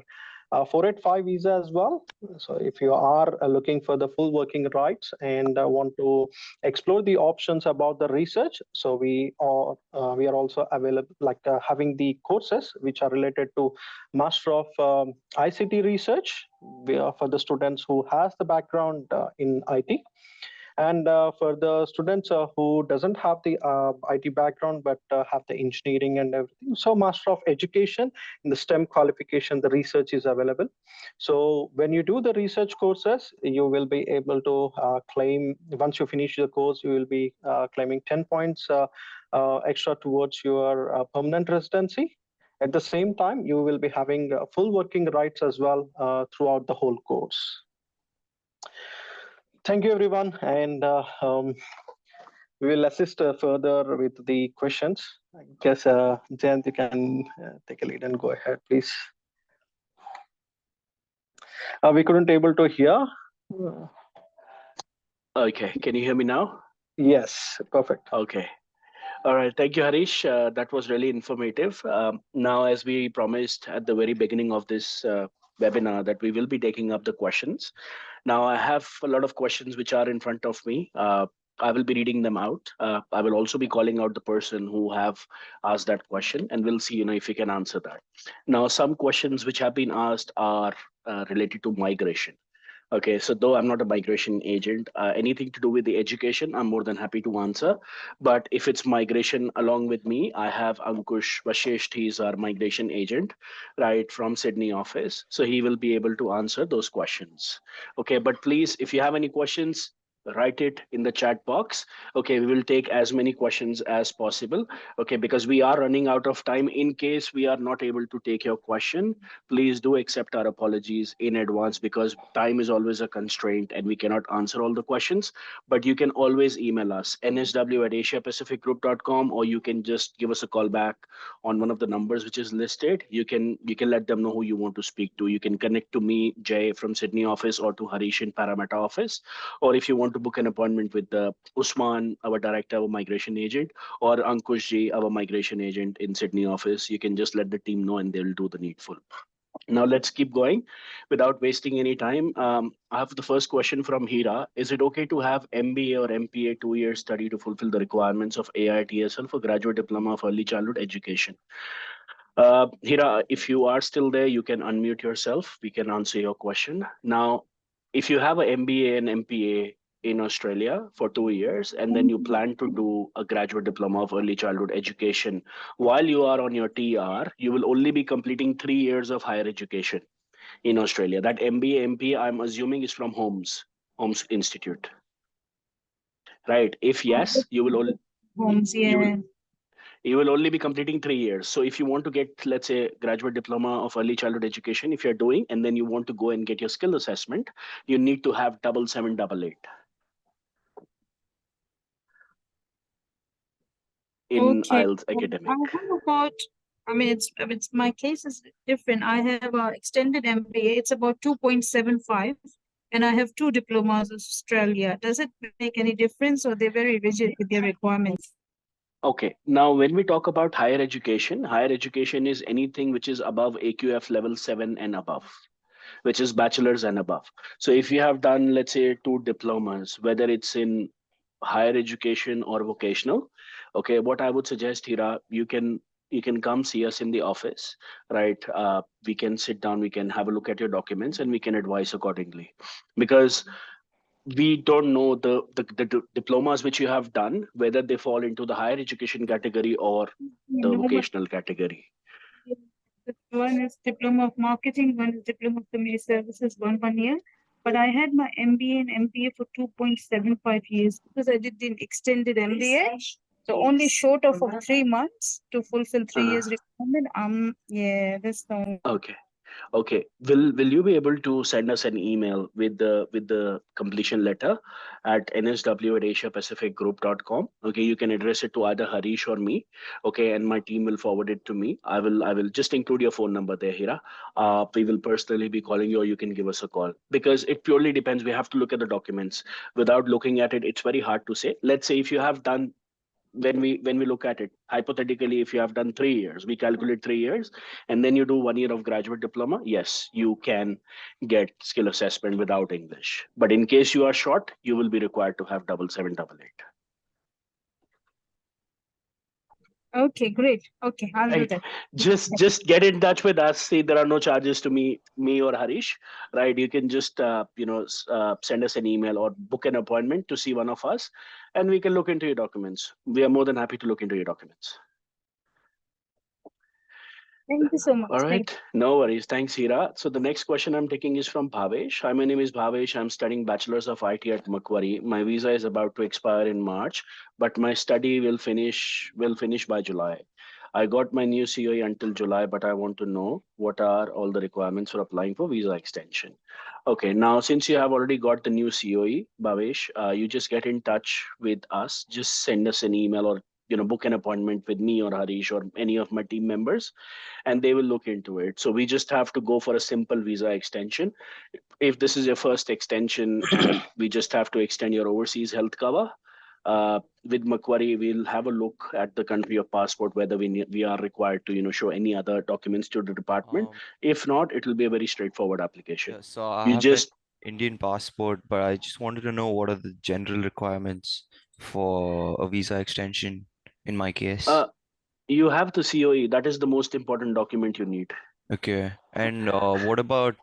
485 visa as well. So if you are looking for the full working rights and want to explore the options about the research, so we are also available, like having the courses which are related to Master of ICT Research for the students who has the background in IT. And for the students who doesn't have the IT background but have the engineering and everything, so Master of Education in the STEM qualification, the research is available. So when you do the research courses, you will be able to claim, once you finish the course, you will be claiming 10 points extra towards your permanent residency. At the same time, you will be having full working rights as well throughout the whole course. Thank you, everyone. And we will assist further with the questions. I guess, Jayant, you can take a lead and go ahead, please. We couldn't able to hear. Okay, can you hear me now? Yes, perfect. Okay. All right. Thank you, Harish. That was really informative. Now, as we promised at the very beginning of this webinar, that we will be taking up the questions. Now, I have a lot of questions which are in front of me. I will be reading them out. I will also be calling out the person who have asked that question, and we'll see, if we can answer that. Now, some questions which have been asked are related to migration. Okay, so though I'm not a migration agent, anything to do with the education, I'm more than happy to answer. But if it's migration along with me, I have Ankush Vashisht. He's our migration agent, right, from Sydney office. So he will be able to answer those questions. Okay, but please, if you have any questions, write it in the chat box. Okay, we will take as many questions as possible. Okay, because we are running out of time. In case we are not able to take your question, please do accept our apologies in advance, because time is always a constraint and we cannot answer all the questions. But you can always email us nsw@asiapacificgroup.com, or you can just give us a call back on one of the numbers which is listed. You can let them know who you want to speak to. You can connect to me, Jay, from Sydney office, or to Harish in Parramatta office. Or if you want to book an appointment with Usman, our director, our migration agent, or Ankush Ji, our migration agent in Sydney office, you can just let the team know and they'll do the needful. Now let's keep going without wasting any time. I have the first question from Hira. Is it okay to have MBA or MPA 2 year study to fulfill the requirements of AITSL for graduate diploma of early childhood education? Hira, if you are still there, you can unmute yourself. We can answer your question. Now, if you have an MBA and MPA in Australia for 2 years, and then you plan to do a graduate diploma of early childhood education while you are on your TR, you will only be completing 3 years of higher education in Australia. That MBA, MPA, I'm assuming is from Holmes Institute, right? If yes, you will only Homes, you will yeah. you will only be completing 3 years. So if you want to get, let's say, graduate diploma of early childhood education, if you're doing, and then you want to go and get your skill assessment, you need to have 788 in Okay. IELTS academic. I have about, it's my case is different. I have extended MBA. It's about 2.75, and I have 2 diplomas of Australia. Does it make any difference, or they're very rigid with their requirements? Okay, now when we talk about higher education is anything which is above AQF level 7 and above, which is bachelor's and above. So if you have done, let's say, 2 diplomas, whether it's in higher education or vocational, okay, what I would suggest, Hira, you can come see us in the office, right? We can sit down, we can have a look at your documents, and we can advise accordingly, because we don't know the diplomas which you have done, whether they fall into the higher education category or the No, but vocational category. one is diploma of marketing, one is diploma of community services, 1 year. But I had my MBA and MPA for 2.75 years because I did the extended MBA. So only short of 3 months to fulfill 3 years requirement. Yeah, that's the Okay. Okay. Will you be able to send us an email with the completion letter at nsw@asiapacificgroup.com? Okay, you can address it to either Harish or me. Okay, and my team will forward it to me. I will just include your phone number there, Hira. We will personally be calling you, or you can give us a call, because it purely depends. We have to look at the documents. Without looking at it, it's very hard to say. Let's say if you have done, when we look at it hypothetically, if you have done 3 years, we calculate 3 years, and then you do 1 year of graduate diploma, yes, you can get skill assessment without English. But in case you are short, you will be required to have 77788. Okay, great. Okay, I'll do Right. that. Just get in touch with us. See, there are no charges to me or Harish. Right. You can just send us an email or book an appointment to see one of us, and we can look into your documents. We are more than happy to look into your documents. Thank you so much. All Thank right, no worries. Thanks, Hira. So the next question I'm taking is from Bhavesh. Hi, my name is Bhavesh. I'm studying Bachelor's of IT at Macquarie. My visa is about to expire in March, but my study will finish by July. I got my new COE until July, but I want to know what are all the requirements for applying for visa extension. Okay, now since you have already got the new COE, Bhavesh, you just get in touch with us. Just send us an email, or book an appointment with me or Harish or any of my team members, and they will look into it. So we just have to go for a simple visa extension. If this is your first extension, and we just have to extend your overseas health cover, with Macquarie, we'll have a look at the country of passport, whether we are required to show any other documents to the department. Um, If not, it will be a very straightforward application. yeah, so I You have an just Indian passport, but I just wanted to know what are the general requirements for a visa extension in my case. uh, you have the COE. That is the most important document you need. Okay. And what about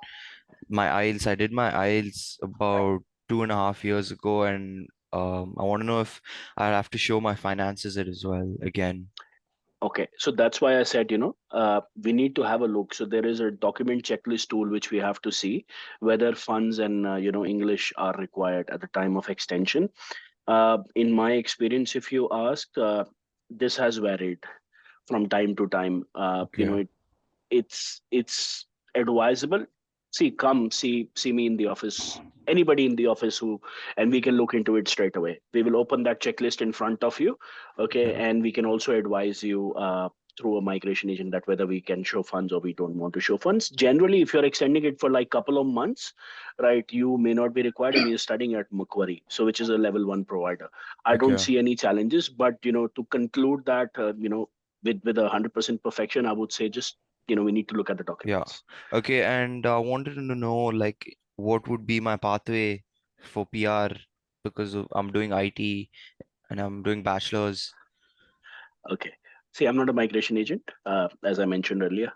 my IELTS? I did my IELTS about 2.5 years ago, and I want to know if I have to show my finances it as well again. Okay, so that's why I said, we need to have a look. So there is a document checklist tool which we have to see whether funds and English are required at the time of extension. In my experience, if you ask, this has varied from time to time. Okay. It's advisable. See, come see me in the office, anybody in the office who, and we can look into it straight away. We will open that checklist in front of you. Okay, Okay. and we can also advise you through a migration agent that whether we can show funds or we don't want to show funds. Generally, if you're extending it for like couple of months, right, you may not be required, and you're studying at Macquarie, so which is a level 1 provider. I don't Okay. see any challenges, but to conclude that, with 100% perfection, I would say just we need to look at the Yeah. documents. Okay. And I wanted to know, like, what would be my pathway for PR because I'm doing IT and I'm doing bachelor's. Okay. See, I'm not a migration agent, as I mentioned earlier.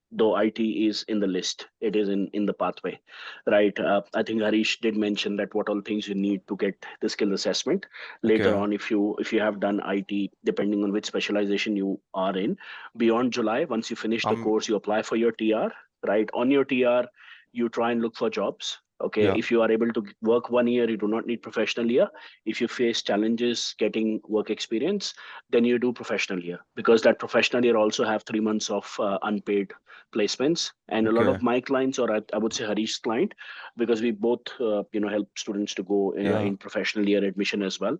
Though IT is in the list, it is in the pathway, right? I think Harish did mention that what all things you need to get the skill assessment. Later Okay. on, if you have done IT, depending on which specialization you are in, beyond July, once you finish the I'm course, you apply for your TR, right? On your TR, you try and look for jobs. Okay, yeah. if you are able to work 1 year, you do not need professional year. If you face challenges getting work experience, then you do professional year, because that professional year also have 3 months of unpaid placements. And a lot Okay. of my clients, or I would say Harish's client, because we both help students to go Yeah. in professional year admission as well,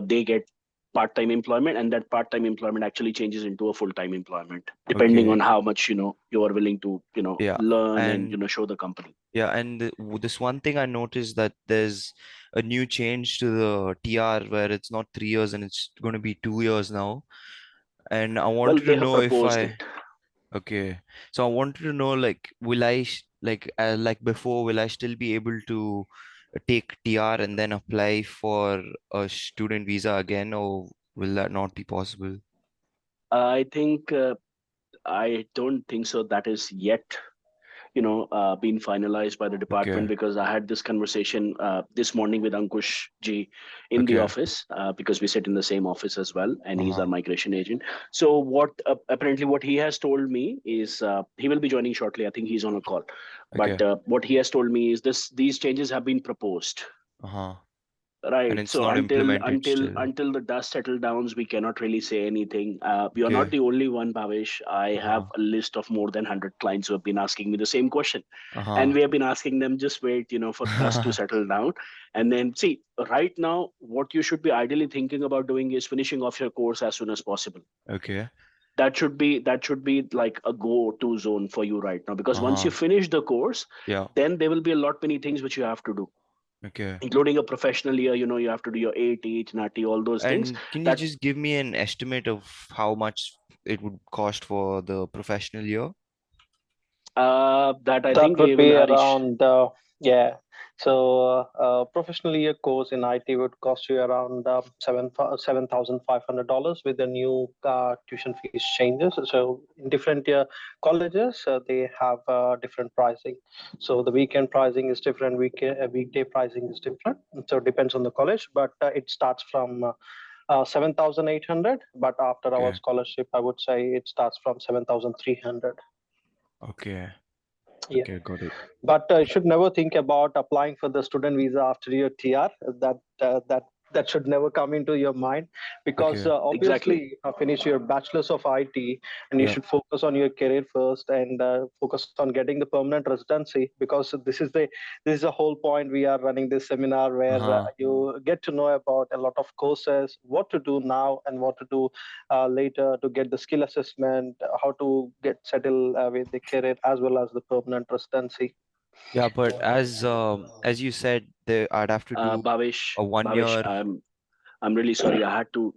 they get part-time employment, and that part-time employment actually changes into a full-time employment, depending Okay. on how much you are willing to Yeah. learn and And show the company. yeah, and this one thing I noticed that there's a new change to the TR where it's not 3 years and it's going to be 2 years now. And I Well, wanted to they have know if proposed I, it. okay. So I wanted to know, like, will I, like before, will I still be able to take TR and then apply for a student visa again, or will that not be possible? I think I don't think so that is yet been finalized by the department, Okay. because I had this conversation this morning with Ankush Ji in the Okay. office, because we sit in the same office as well, and he's Uh-huh. our migration agent. So what apparently what he has told me is, he will be joining shortly. I think he's on a call, but Okay. what he has told me is these changes have been proposed. Uh-huh. Right. it's So not implemented still. until the dust settles down, we cannot really say anything. We are not Okay. the only one, Bhavesh. I have Uh-huh. a list of more than 100 clients who have been asking me the same question, and Uh-huh. we have been asking them just wait, for dust to settle down, and then see. Right now, what you should be ideally thinking about doing is finishing off your course as soon as possible. Okay. That should be like a go-to zone for you right now, because once you Uh-huh. finish the course, Yeah. then there will be a lot many things which you have to do, Okay. including a professional year. You have to do your AT, NATI, all those things. And can you That just give me an estimate of how much it would cost for the professional year? that I That think would even be Harish. around, yeah. So, professional year course in IT would cost you around $7,500 with the new tuition fees changes. So, in different colleges, they have different pricing. So, the weekend pricing is different, weekday pricing is different. So, it depends on the college, but it starts from 7,800. But after our Okay. scholarship, I would say it starts from 7,300. Okay. Yeah. Okay, got it. But you should never think about applying for the student visa after your TR. That should never come into your mind, because Okay. Exactly. obviously finish your bachelor's of IT, and you Yeah. should focus on your career first, and focus on getting the permanent residency, because this is the whole point. We are running this seminar where Uh-huh. you get to know about a lot of courses, what to do now and what to do later to get the skill assessment, how to get settled with the career as well as the permanent residency. Yeah, but as you said, I'd have to do Bhavesh, a one Bhavesh, year. I'm really sorry. I have to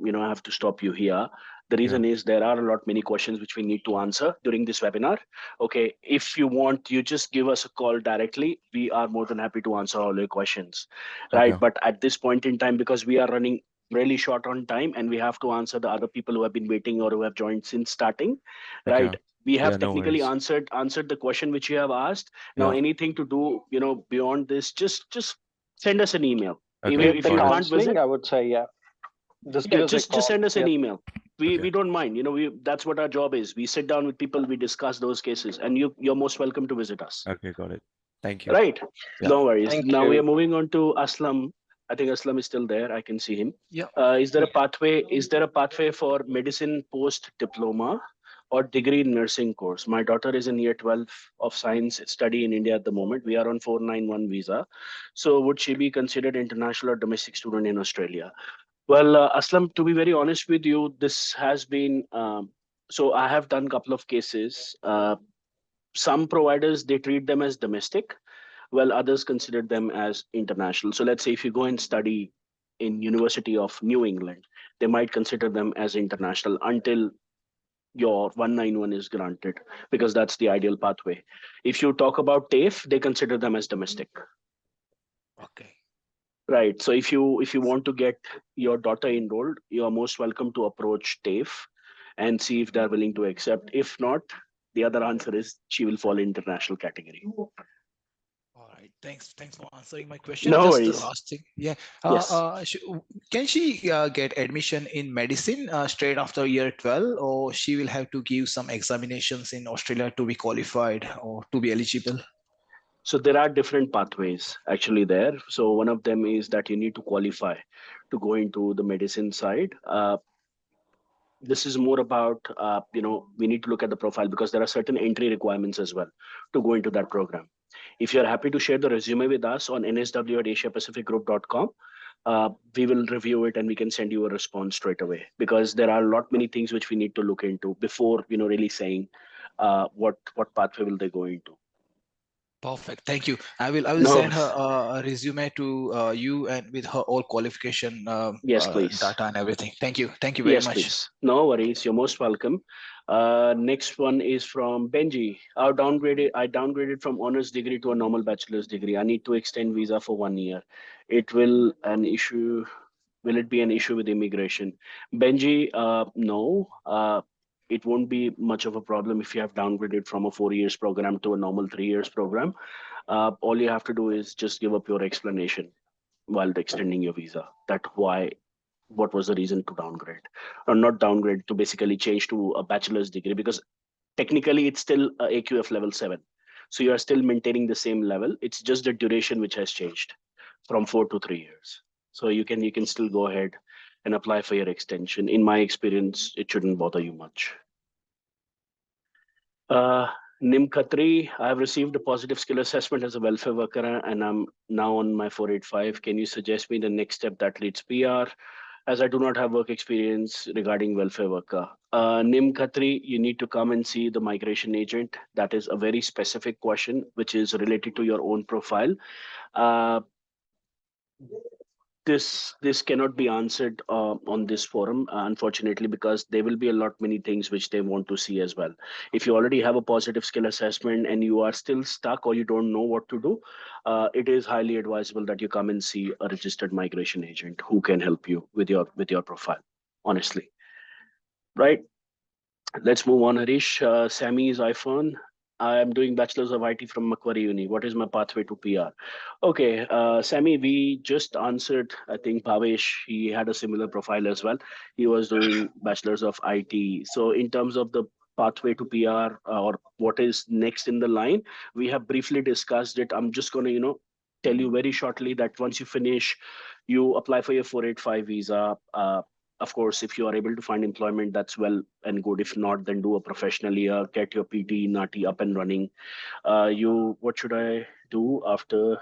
stop you here. The Okay. reason is there are a lot many questions which we need to answer during this webinar. Okay, if you want, you just give us a call directly. We are more than happy to answer all your questions, Okay. right? But at this point in time, because we are running really short on time and we have to answer the other people who have been waiting or who have joined since starting, Okay. right? We Yeah, have no technically worries. answered the question which you have asked. Now, Yeah. anything to do, beyond this, just send us an email. Even Okay, Get if the you got it. can't visit, counseling, I would say, yeah. Just yeah, give us a just call. send us an Yeah. email. we Okay. we don't mind. That's what our job is. We sit down with people, we discuss those cases, and you're most welcome to visit us. Okay, got it. Thank you. Right. Yeah. No worries. Thank Now we are you. moving on to Aslam. I think Aslam is still there. I can see him. Yeah. Is there a pathway for medicine post diploma or degree in nursing course? My daughter is in year 12 of science study in India at the moment. We are on 491 visa. So would she be considered international or domestic student in Australia? Well, Aslam, to be very honest with you, this has been so I have done a couple of cases. Some providers, they treat them as domestic, while others consider them as international. So let's say if you go and study in University of New England, they might consider them as international until your 191 is granted, because that's the ideal pathway. If you talk about TAFE, they consider them as domestic. Okay. Right. So if you want to get your daughter enrolled, you are most welcome to approach TAFE and see if they're willing to accept. If not, the other answer is she will fall in international category. All right. Thanks for answering my question. No Just the worries. last thing. Yeah. Yes. Can she get admission in medicine straight after year 12, or she will have to give some examinations in Australia to be qualified or to be eligible? So there are different pathways actually there. So one of them is that you need to qualify to go into the medicine side. This is more about we need to look at the profile, because there are certain entry requirements as well to go into that program. If you're happy to share the resume with us on nsw@asiapacificgroup.com, we will review it and we can send you a response straight away, because there are a lot many things which we need to look into before really saying what pathway will they go into. Perfect. Thank you. I will No. send her a resume to you, and with her all qualification Yes, please. data and everything. Thank you. Thank you very Yes, much. please. No worries. You're most welcome. Next one is from Benji. I downgraded from honors degree to a normal bachelor's degree. I need to extend visa for 1 year. Will it be an issue with immigration? Benji, no. It won't be much of a problem if you have downgraded from a 4 years program to a normal 3 years program. All you have to do is just give up your explanation while extending your visa. What was the reason to downgrade, or not downgrade, to basically change to a bachelor's degree, because technically it's still a AQF level 7, so you are still maintaining the same level. It's just the duration which has changed from 4 to 3 years. So you can still go ahead and apply for your extension. In my experience, it shouldn't bother you much. Nim Khatri, I have received a positive skill assessment as a welfare worker and I'm now on my 485. Can you suggest me the next step that leads PR? As I do not have work experience regarding welfare worker. Nim Khatri, you need to come and see the migration agent. That is a very specific question, which is related to your own profile. Uh, this cannot be answered on this forum, unfortunately, because there will be a lot many things which they want to see as well. If you already have a positive skill assessment and you are still stuck or you don't know what to do, it is highly advisable that you come and see a registered migration agent who can help you with your profile, honestly. Right. Let's move on, Harish. Sammy's iPhone. I am doing Bachelor's of IT from Macquarie Uni. What is my pathway to PR? Okay, Sammy, we just answered, I think Bhavesh, he had a similar profile as well. He was doing Bachelor's of IT. So in terms of the pathway to PR or what is next in the line, we have briefly discussed it. I'm just going to, tell you very shortly that once you finish, you apply for your 485 visa. Of course, if you are able to find employment, that's well and good. If not, then do a professional year, get your PT, NATI up and running. What should I do after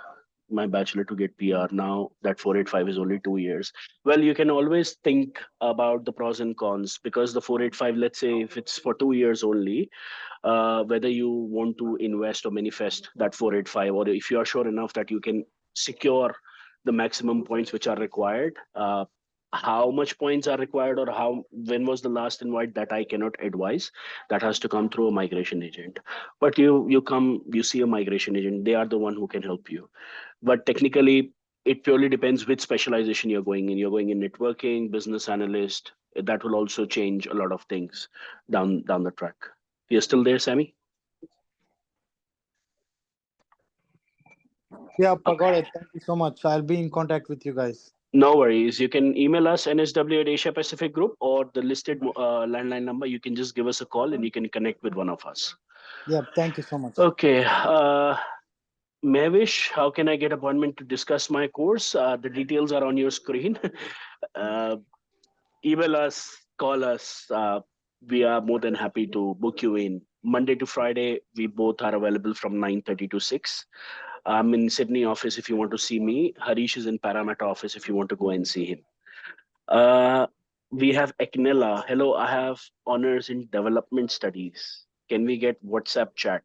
my bachelor to get PR? Now that 485 is only 2 years. Well, you can always think about the pros and cons because the 485, let's say if it's for 2 years only, whether you want to invest or manifest that 485, or if you are sure enough that you can secure the maximum points which are required. How much points are required or when was the last invite, that I cannot advise. That has to come through a migration agent. But you see a migration agent, they are the one who can help you. But technically, it purely depends which specialization you're going in. You're going in networking, business analyst. That will also change a lot of things down the track. You're still there, Sammy? Yeah, got it. Thank you so much. I'll be in contact with you guys. No worries. You can email us nsw at Asia Pacific Group or the listed landline number. You can just give us a call and you can connect with one of us. Yeah, thank you so much. Okay. Mavish, how can I get appointment to discuss my course? The details are on your screen. Email us, call us. We are more than happy to book you in. Monday to Friday, we both are available from 9:30 to 6. I'm in Sydney office if you want to see me. Harish is in Parramatta office if you want to go and see him. We have Eknela. Hello, I have honors in development studies. Can we get WhatsApp chat?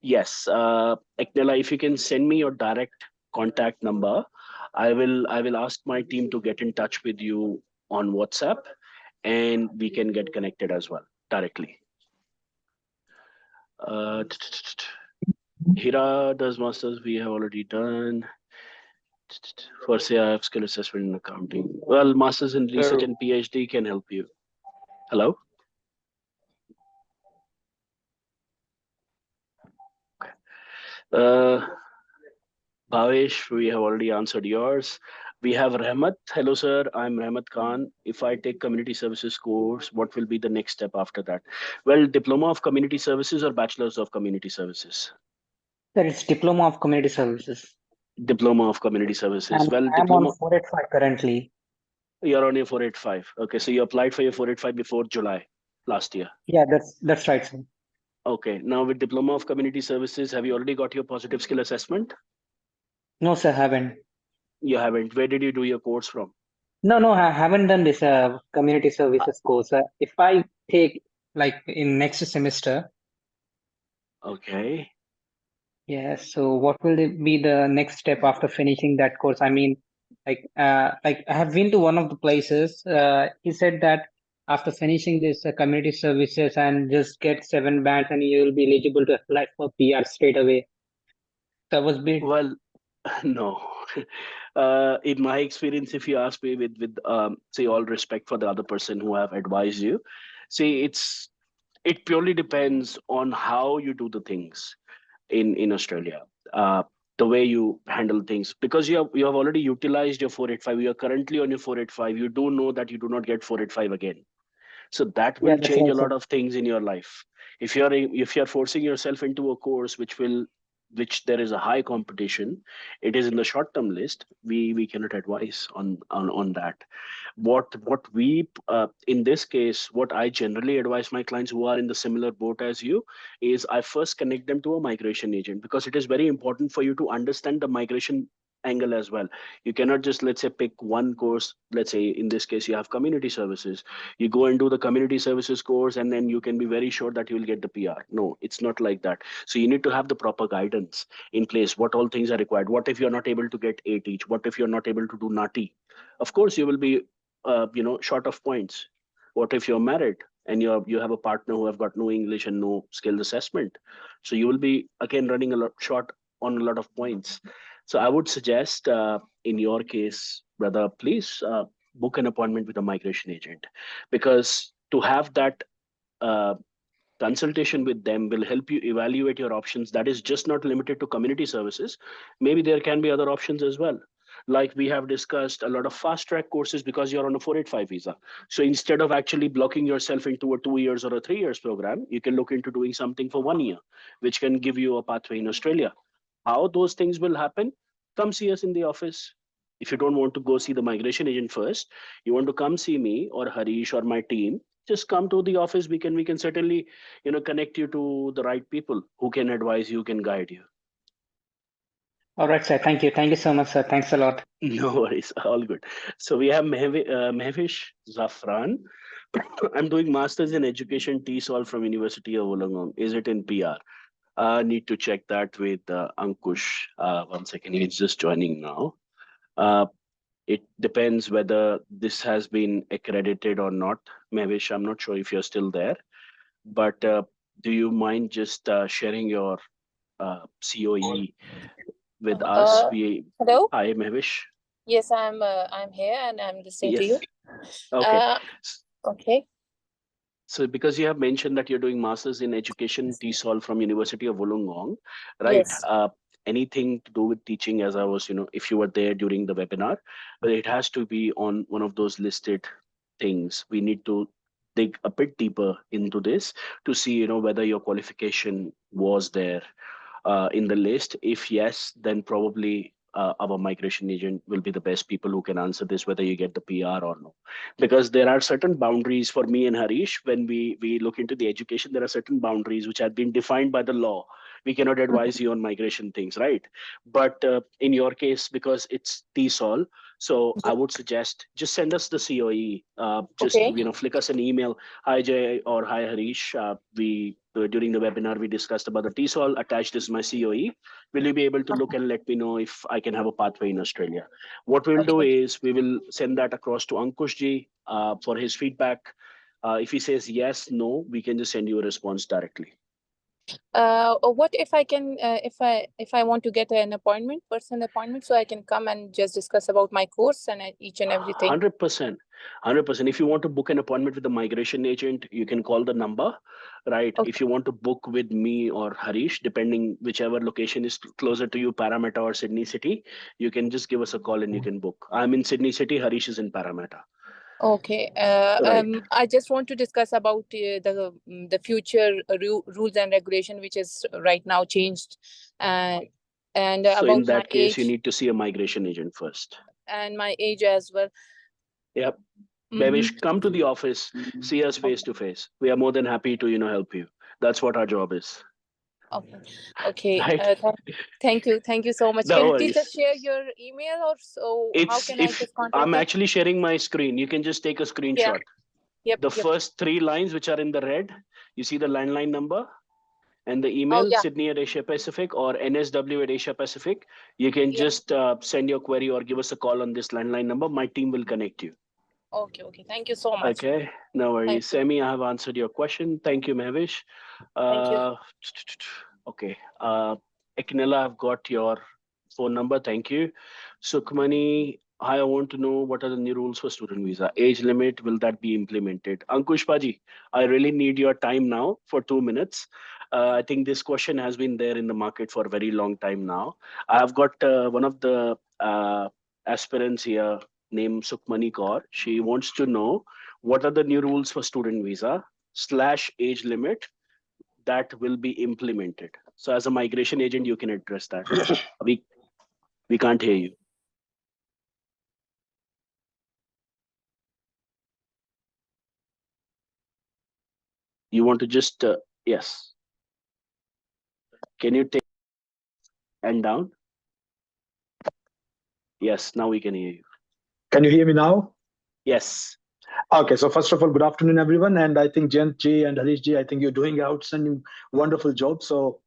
Yes, Eknela, if you can send me your direct contact number, I will ask my team to get in touch with you on WhatsApp, and we can get connected as well directly. Hira does masters. We have already done. For say I have skill assessment in accounting. Well, masters in research and PhD can help you. Hello. Bhavesh, we have already answered yours. We have Rahmat. Hello, sir. I'm Rahmat Khan. If I take community services course, what will be the next step after that? Well, diploma of community services or bachelor's of community services? Sir, it's Diploma of Community Services. Diploma of community services. And Well, I'm diploma. on 485 currently. You're on your 485. Okay, so you applied for your 485 before July last year. Yeah, that's right, sir. Okay. Now with diploma of community services, have you already got your positive skill assessment? No, sir, haven't. You haven't. Where did you do your course from? No, I haven't done this community services course. If I take like in next semester, Okay. yeah, so what will be the next step after finishing that course? I mean, like I have been to one of the places. He said that after finishing this community services and just get 7 bands and you will be eligible to apply for PR straight away. That was bit. Well, no. In my experience, if you ask me with say all respect for the other person who have advised you, see it purely depends on how you do the things in Australia. The way you handle things, because you have already utilized your 485. You are currently on your 485. You do know that you do not get 485 again. So that Yeah, will that's change right, a sir. lot of things in your life. If you're forcing yourself into a course which will which there is a high competition, it is in the short-term list, we cannot advise on that. What we in this case, what I generally advise my clients who are in the similar boat as you is I first connect them to a migration agent, because it is very important for you to understand the migration angle as well. You cannot just, let's say, pick one course. Let's say in this case you have community services, you go and do the community services course, and then you can be very sure that you will get the PR. No, it's not like that. So you need to have the proper guidance in place. What all things are required? What if you're not able to get A teach? What if you're not able to do nati? Of course you will be short of points. What if you're married and you have a partner who have got no English and no skills assessment? So you will be again running a lot short on a lot of points. So I would suggest, in your case, brother, please book an appointment with a migration agent, because to have that uh, consultation with them will help you evaluate your options. That is just not limited to community services. Maybe there can be other options as well. Like we have discussed, a lot of fast track courses, because you're on a 485 visa. So instead of actually blocking yourself into a 2 years or a 3 years program, you can look into doing something for 1 year, which can give you a pathway in Australia. How those things will happen? Come see us in the office. If you don't want to go see the migration agent first, you want to come see me or Harish or my team, just come to the office. We can certainly connect you to the right people who can advise you, can guide you. All right, sir. Thank you. Thank you so much, sir. Thanks a lot. No worries, all good. So we have Mehvish Zafran. I'm doing masters in education, TESOL from University of Wollongong. Is it in PR? Need to check that with Ankush. 1 second, he's just joining now. uh, it depends whether this has been accredited or not. Mehvish, I'm not sure if you're still there, but do you mind just sharing your COE with us? Hello. Hi, Mehvish. Yes, I'm here and I'm listening to you. Yes. Okay. Okay. So because you have mentioned that you're doing masters in education, TESOL from University of Wollongong, right? Yes. Anything to do with teaching, as I was, if you were there during the webinar, but it has to be on one of those listed things. We need to dig a bit deeper into this to see, whether your qualification was there in the list. If yes, then probably our migration agent will be the best people who can answer this, whether you get the PR or no. Because there are certain boundaries for me and Harish. When we look into the education, there are certain boundaries which have been defined by the law. We cannot advise you on migration things, right? But in your case, because it's TESOL, so I would suggest just send us the COE. Just Okay. flick us an email. Hi Jay or hi Harish. We during the webinar we discussed about the TESOL. Attached is my COE. Will you be able to look and let me know if I can have a pathway in Australia? What we'll do is we will send that across to Ankush ji for his feedback. If he says yes, no, we can just send you a response directly. What if I can if I want to get an appointment, personal appointment, so I can come and just discuss about my course and each and everything? 100%. 100%. If you want to book an appointment with the migration agent, you can call the number, right? Okay. If you want to book with me or Harish, depending whichever location is closer to you, Parramatta or Sydney City, you can just give us a call and you can book. I'm in Sydney City, Harish is in Parramatta. Okay. Right. I just want to discuss about the future rules and regulation, which is right now changed, and So in about my that case, you age need to see a migration agent first. and my age as well. Yep. Mhm. Bevish, come to the office, see us face to face. We are more than happy to, help you. That's what our job is. Okay. Okay. Right. Thank you so much. No Can you please worries. just share your email, or so? How It's can I if just contact I'm you? actually sharing my screen, you can just take a Yeah. screenshot. Yep. The Yep. first 3 lines, which are in the red, you see the landline number and the Oh email, yeah. Sydney at Asia Pacific or NSW at Asia Pacific. You can Yeah. just send your query or give us a call on this landline number. My team will connect you. Okay. Okay. Thank you so much. Okay, no Thank worries. you. Semi, I have answered your question. Thank you, Mehvish. Thank you. Okay. Ekinela, I've got your phone number. Thank you. Sukhmani, hi, I want to know what are the new rules for student visa? Age limit, will that be implemented? Ankush Paji, I really need your time now for 2 minutes. I think this question has been there in the market for a very long time now. I've got one of the aspirants here named Sukhmani Kaur. She wants to know what are the new rules for student visa / age limit that will be implemented? So as a migration agent, you can address that. We can't hear you. You want to just, yes. Can you take and down? Yes, now we can hear you. Can you hear me now? Yes. Okay, so first of all, good afternoon, everyone. And I think Jayant ji and Harish ji, I think you're doing outstanding, wonderful job. So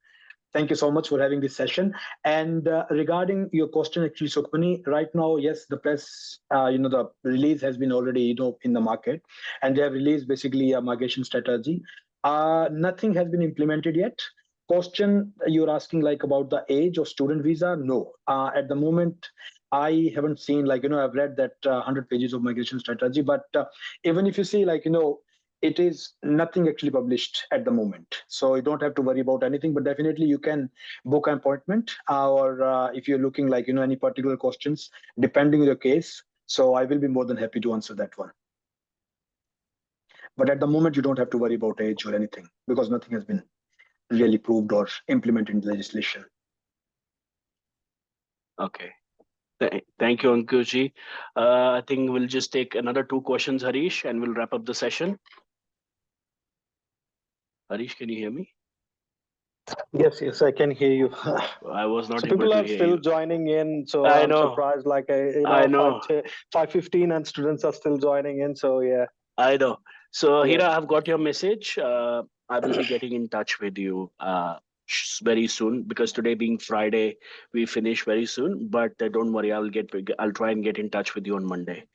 thank you so much for having this session. And regarding your question, actually, Sukhmani, right now, yes, the press, the release has been already, in the market, and they have released basically a migration strategy. Nothing has been implemented yet. Question you're asking like about the age of student visa? No, at the moment, I haven't seen I've read that 100 pages of migration strategy, but even if you see it is nothing actually published at the moment, so you don't have to worry about anything. But definitely you can book an appointment, or if you're looking any particular questions depending on your case, so I will be more than happy to answer that one. But at the moment you don't have to worry about age or anything, because nothing has been really proved or implemented in the legislation. Okay. Thank you, Ankush. I think we'll just take another 2 questions, Harish, and we'll wrap up the session. Harish, can you hear me? Yes, I can hear you. I was not So able people to are hear still you. joining in, so I I'm know. surprised. I know. 5:15 and students are still joining in. So yeah. I know. So Yeah. Hira, I've got your message. I will be getting in touch with you very soon, because today being Friday, we finish very soon. But don't worry, I'll try and get in touch with you on Monday.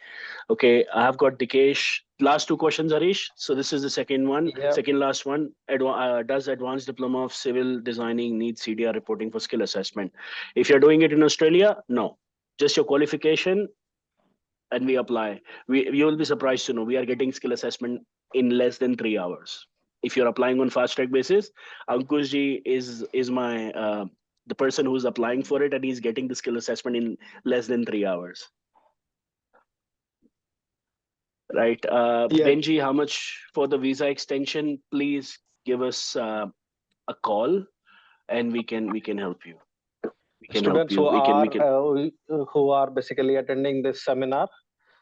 Okay, I have got Dikesh. Last 2 questions, Harish. So this is the second one, Yeah. second last one. Does Advanced Diploma of Civil Designing need CDR reporting for skill assessment? If you're doing it in Australia, no. Just your qualification, and we apply. You will be surprised to know we are getting skill assessment in less than 3 hours. If you're applying on fast track basis, Ankush ji is my the person who's applying for it, and he's getting the skill assessment in less than 3 hours. Right. Yeah. Benji, how much for the visa extension? Please give us a call, and we can help you. We can help Students you. who are basically attending this seminar,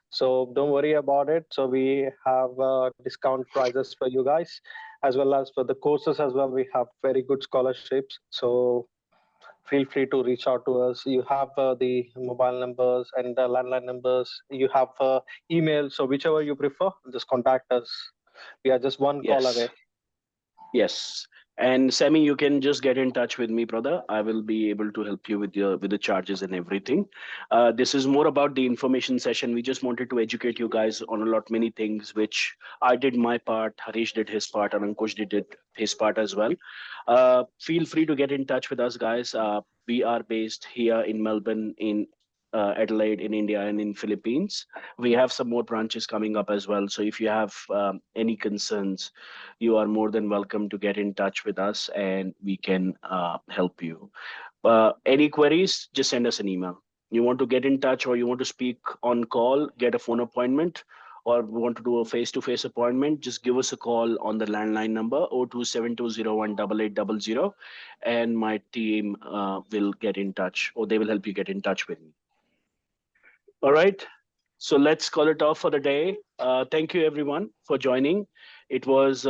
so don't worry about it. So we have discount prices for you guys, as well as for the courses as well. We have very good scholarships. So feel free to reach out to us. You have the mobile numbers and the landline numbers. You have email. So whichever you prefer, just contact us. We are just one call away. Yes. And Sammy, you can just get in touch with me, brother. I will be able to help you with the charges and everything. This is more about the information session. We just wanted to educate you guys on many things, which I did my part, Harish did his part, and Ankush did his part as well. Feel free to get in touch with us, guys. We are based here in Melbourne, in Adelaide, in India, and in Philippines. We have some more branches coming up as well. So if you have any concerns, you are more than welcome to get in touch with us, and we can help you. Any queries, just send us an email. You want to get in touch, or you want to speak on call, get a phone appointment, or want to do a face-to-face appointment, just give us a call on the landline number 0272018800, and my team will get in touch, or they will help you get in touch with me. All right. So let's call it off for the day. Thank you, everyone, for joining. It was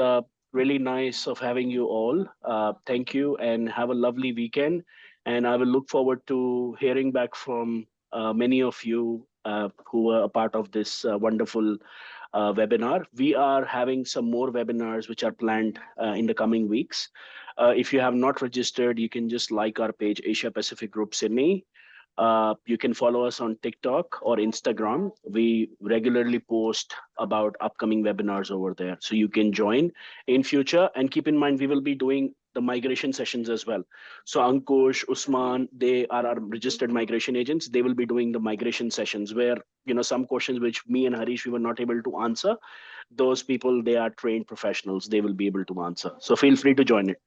really nice of having you all. Thank you, and have a lovely weekend. And I will look forward to hearing back from many of you who were a part of this wonderful webinar. We are having some more webinars which are planned in the coming weeks. If you have not registered, you can just like our page, Asia Pacific Group Sydney. You can follow us on TikTok or Instagram. We regularly post about upcoming webinars over there, so you can join in future. And keep in mind, we will be doing the migration sessions as well. So Ankush, Usman, they are our registered migration agents. They will be doing the migration sessions where, some questions which me and Harish, we were not able to answer. Those people, they are trained professionals. They will be able to answer. So feel free to join it.